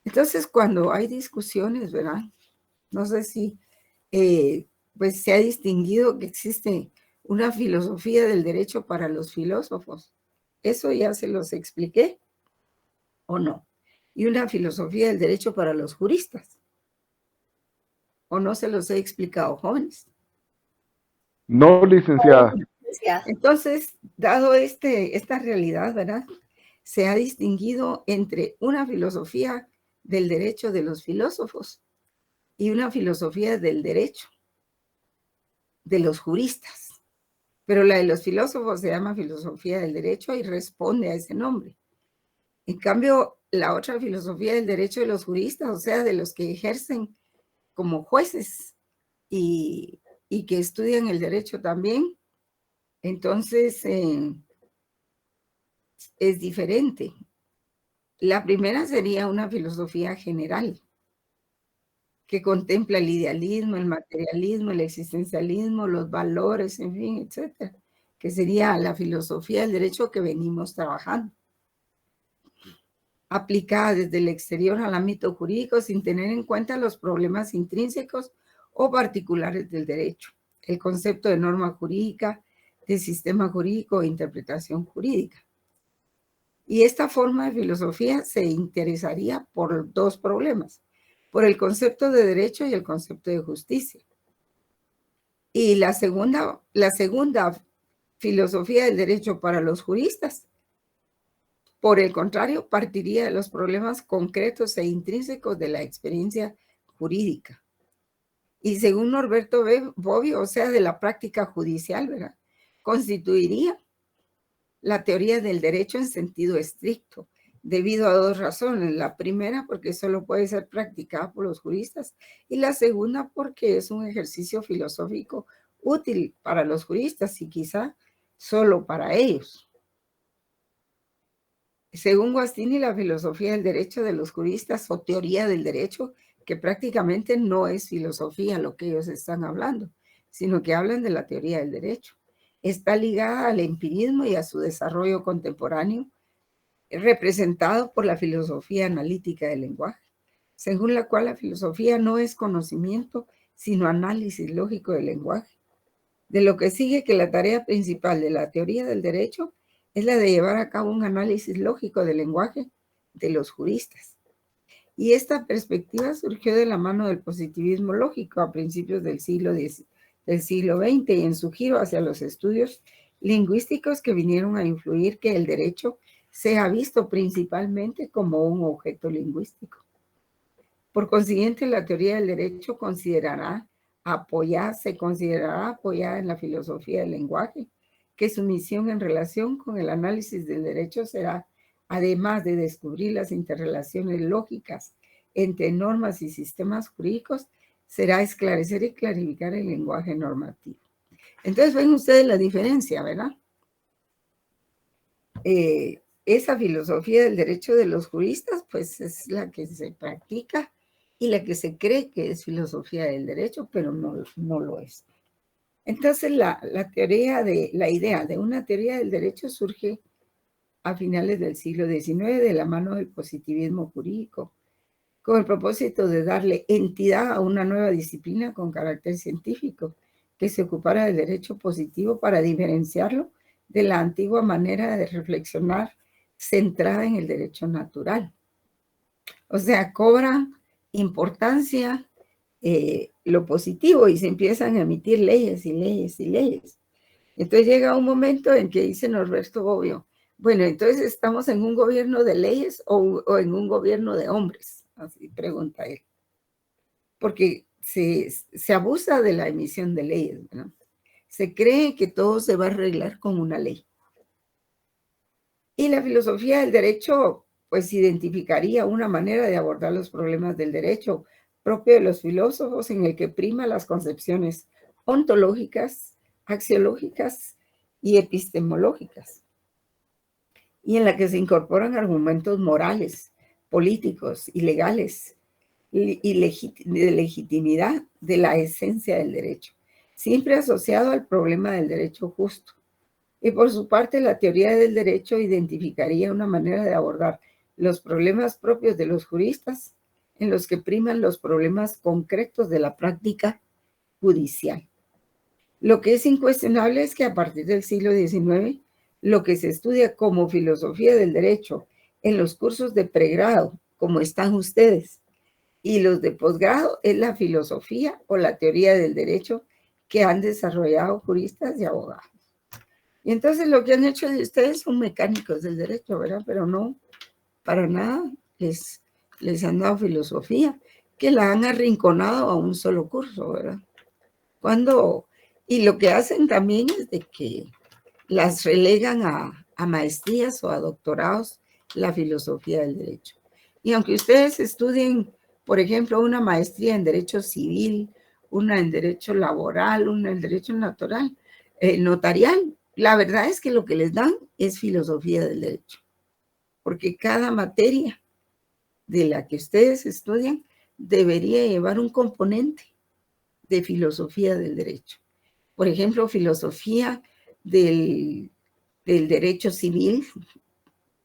Speaker 1: Entonces, cuando hay discusiones, ¿verdad? No sé si pues se ha distinguido que existe una filosofía del derecho para los filósofos. Eso ya se los expliqué, ¿o no? Y una filosofía del derecho para los juristas. ¿O no se los he explicado, jóvenes?
Speaker 7: No, licenciada.
Speaker 1: Entonces, dado esta realidad, ¿verdad? Se ha distinguido entre una filosofía del derecho de los filósofos y una filosofía del derecho de los juristas. Pero la de los filósofos se llama filosofía del derecho y responde a ese nombre. En cambio, la otra filosofía del derecho de los juristas, o sea, de los que ejercen como jueces y que estudian el derecho también, entonces es diferente. La primera sería una filosofía general que contempla el idealismo, el materialismo, el existencialismo, los valores, en fin, etcétera, que sería la filosofía del derecho que venimos trabajando, aplicada desde el exterior al ámbito jurídico sin tener en cuenta los problemas intrínsecos o particulares del derecho, el concepto de norma jurídica, de sistema jurídico e interpretación jurídica. Y esta forma de filosofía se interesaría por dos problemas, por el concepto de derecho y el concepto de justicia. Y la segunda filosofía del derecho para los juristas, por el contrario, partiría de los problemas concretos e intrínsecos de la experiencia jurídica. Y según Norberto Bobbio, o sea, de la práctica judicial, ¿verdad?, constituiría la teoría del derecho en sentido estricto, debido a dos razones. La primera, porque solo puede ser practicada por los juristas, y la segunda, porque es un ejercicio filosófico útil para los juristas y quizá solo para ellos. Según Guastini, la filosofía del derecho de los juristas o teoría del derecho, que prácticamente no es filosofía lo que ellos están hablando, sino que hablan de la teoría del derecho, está ligada al empirismo y a su desarrollo contemporáneo, representado por la filosofía analítica del lenguaje, según la cual la filosofía no es conocimiento, sino análisis lógico del lenguaje. De lo que sigue que la tarea principal de la teoría del derecho es la de llevar a cabo un análisis lógico del lenguaje de los juristas. Y esta perspectiva surgió de la mano del positivismo lógico a principios del siglo XX y en su giro hacia los estudios lingüísticos que vinieron a influir que el derecho sea visto principalmente como un objeto lingüístico. Por consiguiente, la teoría del derecho se considerará apoyada en la filosofía del lenguaje, que su misión en relación con el análisis del derecho será, además de descubrir las interrelaciones lógicas entre normas y sistemas jurídicos, será esclarecer y clarificar el lenguaje normativo. Entonces ven ustedes la diferencia, ¿verdad? Esa filosofía del derecho de los juristas, pues es la que se practica y la que se cree que es filosofía del derecho, pero no lo es. Entonces la idea de una teoría del derecho surge a finales del siglo XIX de la mano del positivismo jurídico, con el propósito de darle entidad a una nueva disciplina con carácter científico que se ocupara del derecho positivo para diferenciarlo de la antigua manera de reflexionar centrada en el derecho natural. O sea, cobra importancia lo positivo y se empiezan a emitir leyes y leyes y leyes. Entonces llega un momento en que dice Norberto Bobbio, bueno, entonces estamos en un gobierno de leyes o en un gobierno de hombres, así pregunta él. Porque se abusa de la emisión de leyes, ¿no? Se cree que todo se va a arreglar con una ley. Y la filosofía del derecho, pues identificaría una manera de abordar los problemas del derecho propio de los filósofos en el que prima las concepciones ontológicas, axiológicas y epistemológicas, y en la que se incorporan argumentos morales, políticos y legales de legitimidad de la esencia del derecho, siempre asociado al problema del derecho justo. Y por su parte, la teoría del derecho identificaría una manera de abordar los problemas propios de los juristas en los que priman los problemas concretos de la práctica judicial. Lo que es incuestionable es que a partir del siglo XIX, lo que se estudia como filosofía del derecho en los cursos de pregrado, como están ustedes, y los de posgrado, es la filosofía o la teoría del derecho que han desarrollado juristas y abogados. Y entonces lo que han hecho de ustedes son mecánicos del derecho, ¿verdad? Pero no, para nada les han dado filosofía, que la han arrinconado a un solo curso, ¿verdad? Y lo que hacen también es de que las relegan a maestrías o a doctorados la filosofía del derecho. Y aunque ustedes estudien, por ejemplo, una maestría en derecho civil, una en derecho laboral, una en derecho notarial, la verdad es que lo que les dan es filosofía del derecho, porque cada materia de la que ustedes estudian debería llevar un componente de filosofía del derecho. Por ejemplo, filosofía del derecho civil,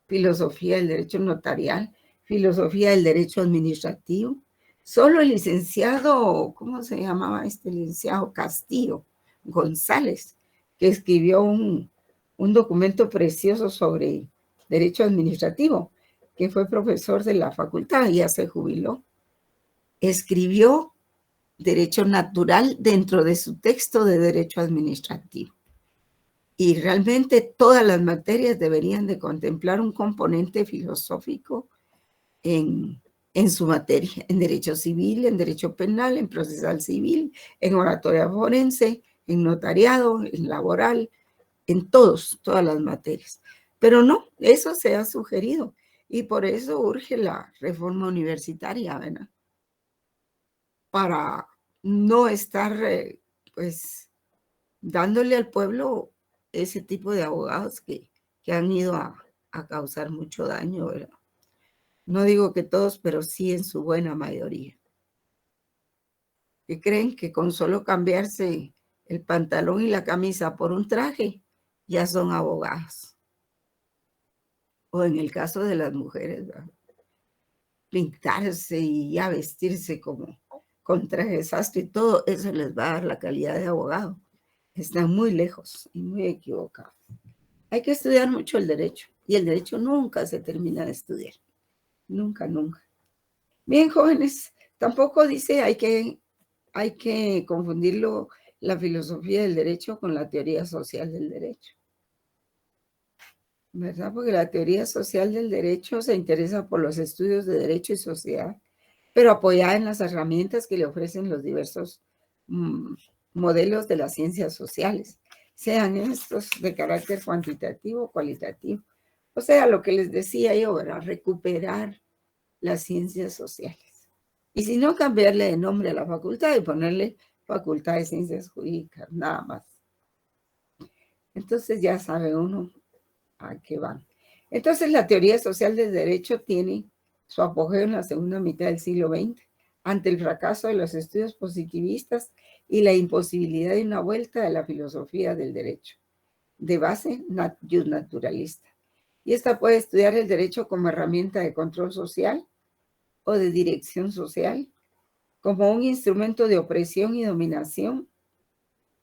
Speaker 1: filosofía del derecho notarial, filosofía del derecho administrativo. Solo el licenciado, ¿cómo se llamaba este licenciado? Castillo González, que escribió un documento precioso sobre derecho administrativo, que fue profesor de la facultad y ya se jubiló. Escribió derecho natural dentro de su texto de derecho administrativo. Y realmente todas las materias deberían de contemplar un componente filosófico en su materia, en derecho civil, en derecho penal, en procesal civil, en oratoria forense, en notariado, en laboral, en todas las materias. Pero no, eso se ha sugerido y por eso urge la reforma universitaria, ¿verdad? Para no estar, pues, dándole al pueblo ese tipo de abogados que han ido a causar mucho daño, ¿verdad? No digo que todos, pero sí en su buena mayoría. Que creen que con solo cambiarse el pantalón y la camisa por un traje, ya son abogados. O en el caso de las mujeres, ¿verdad? Pintarse y ya vestirse como con traje de sastre y todo, eso les va a dar la calidad de abogado. Están muy lejos y muy equivocados. Hay que estudiar mucho el derecho y el derecho nunca se termina de estudiar. Nunca, nunca. Bien, jóvenes, tampoco dice hay que confundirlo la filosofía del derecho con la teoría social del derecho. ¿Verdad? Porque la teoría social del derecho se interesa por los estudios de derecho y sociedad, pero apoyada en las herramientas que le ofrecen los diversos modelos de las ciencias sociales, sean estos de carácter cuantitativo o cualitativo. O sea, lo que les decía yo, ¿verdad? Recuperar las ciencias sociales. Y si no, cambiarle de nombre a la facultad y ponerle Facultad de Ciencias Jurídicas, nada más. Entonces ya sabe uno a qué van. Entonces la teoría social del derecho tiene su apogeo en la segunda mitad del siglo XX, ante el fracaso de los estudios positivistas y la imposibilidad de una vuelta de la filosofía del derecho, de base naturalista. Y esta puede estudiar el derecho como herramienta de control social o de dirección social, como un instrumento de opresión y dominación,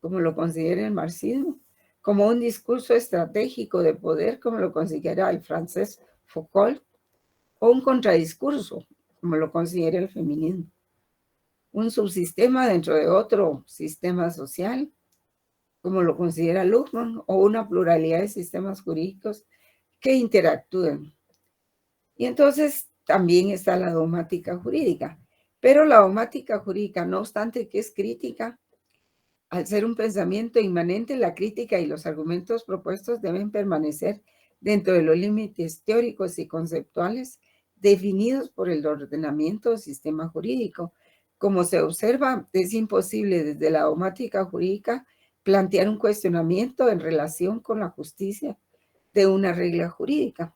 Speaker 1: como lo considera el marxismo, como un discurso estratégico de poder, como lo considera el francés Foucault, o un contradiscurso, como lo considera el feminismo. Un subsistema dentro de otro sistema social, como lo considera Luhmann, o una pluralidad de sistemas jurídicos que interactúan. Y entonces también está la dogmática jurídica. Pero la dogmática jurídica, no obstante que es crítica, al ser un pensamiento inmanente, la crítica y los argumentos propuestos deben permanecer dentro de los límites teóricos y conceptuales definidos por el ordenamiento del sistema jurídico. Como se observa, es imposible desde la dogmática jurídica plantear un cuestionamiento en relación con la justicia de una regla jurídica.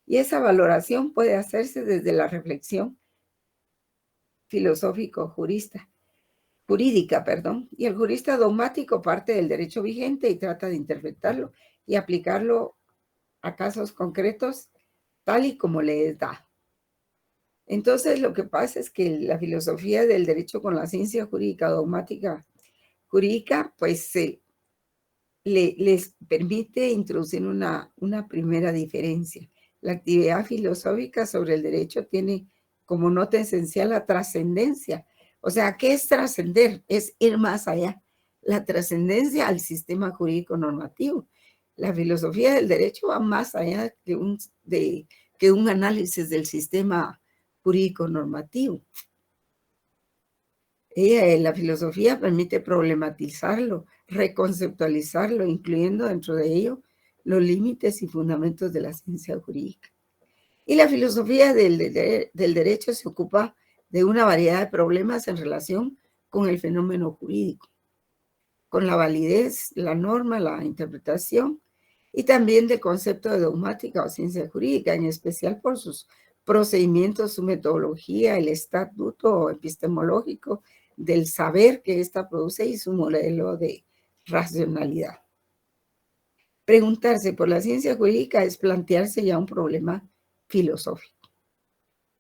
Speaker 1: Y esa valoración puede hacerse desde la reflexión filosófico jurídica, perdón, y el jurista dogmático parte del derecho vigente y trata de interpretarlo y aplicarlo a casos concretos tal y como le es dado. Entonces, lo que pasa es que la filosofía del derecho con la ciencia jurídica dogmática jurídica, pues les permite introducir una primera diferencia. La actividad filosófica sobre el derecho tiene como nota esencial la trascendencia. O sea, ¿qué es trascender? Es ir más allá. La trascendencia al sistema jurídico normativo. La filosofía del derecho va más allá que un análisis del sistema jurídico normativo. La filosofía permite problematizarlo, reconceptualizarlo, incluyendo dentro de ello los límites y fundamentos de la ciencia jurídica. Y la filosofía del derecho se ocupa de una variedad de problemas en relación con el fenómeno jurídico, con la validez, la norma, la interpretación, y también del concepto de dogmática o ciencia jurídica, en especial por sus procedimientos, su metodología, el estatuto epistemológico del saber que ésta produce y su modelo de racionalidad. Preguntarse por la ciencia jurídica es plantearse ya un problema filosófico.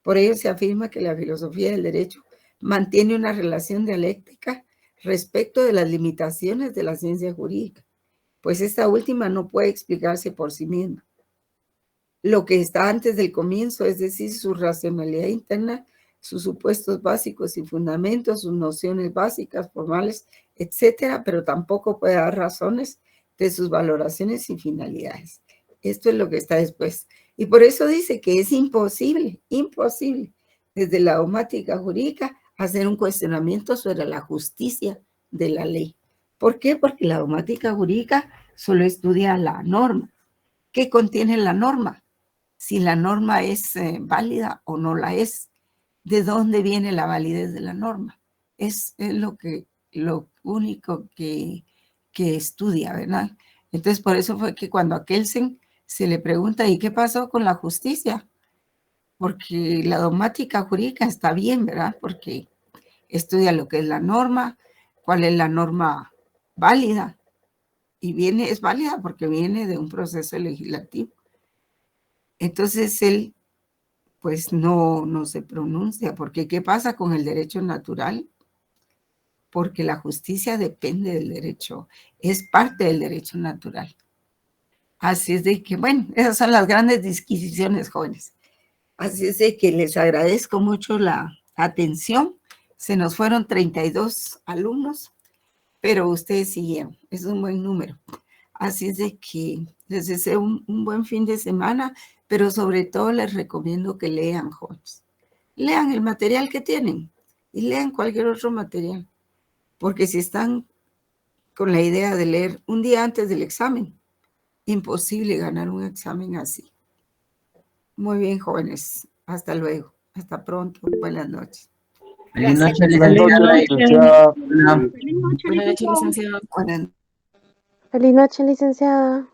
Speaker 1: Por ello se afirma que la filosofía del derecho mantiene una relación dialéctica respecto de las limitaciones de la ciencia jurídica, pues esta última no puede explicarse por sí misma. Lo que está antes del comienzo, es decir, su racionalidad interna, sus supuestos básicos y fundamentos, sus nociones básicas, formales, etcétera, pero tampoco puede dar razones de sus valoraciones y finalidades. Esto es lo que está después. Y por eso dice que es imposible desde la dogmática jurídica hacer un cuestionamiento sobre la justicia de la ley. ¿Por qué? Porque la dogmática jurídica solo estudia la norma. ¿Qué contiene la norma? Si la norma es válida o no la es. ¿De dónde viene la validez de la norma? Es lo único que estudia, ¿verdad? Entonces, por eso fue que cuando a Kelsen se le pregunta, ¿y qué pasó con la justicia? Porque la dogmática jurídica está bien, ¿verdad? Porque estudia lo que es la norma, cuál es la norma válida, y es válida porque viene de un proceso legislativo. Entonces, él pues no se pronuncia, porque ¿qué pasa con el derecho natural? Porque la justicia depende del derecho, es parte del derecho natural. Así es de que, bueno, esas son las grandes disquisiciones, jóvenes. Así es de que les agradezco mucho la atención. Se nos fueron 32 alumnos, pero ustedes siguieron, es un buen número. Así es de que les deseo un buen fin de semana, pero sobre todo les recomiendo que lean, jóvenes. Lean el material que tienen y lean cualquier otro material, porque si están con la idea de leer un día antes del examen, imposible ganar un examen así. Muy bien, jóvenes. Hasta luego. Hasta pronto. Buenas noches.
Speaker 4: Feliz noche,
Speaker 7: Buenas
Speaker 4: licenciada.
Speaker 7: noches, licenciada.
Speaker 4: Hola.
Speaker 8: Buenas noches, licenciado.
Speaker 1: Buenas
Speaker 3: Feliz noche, licenciada.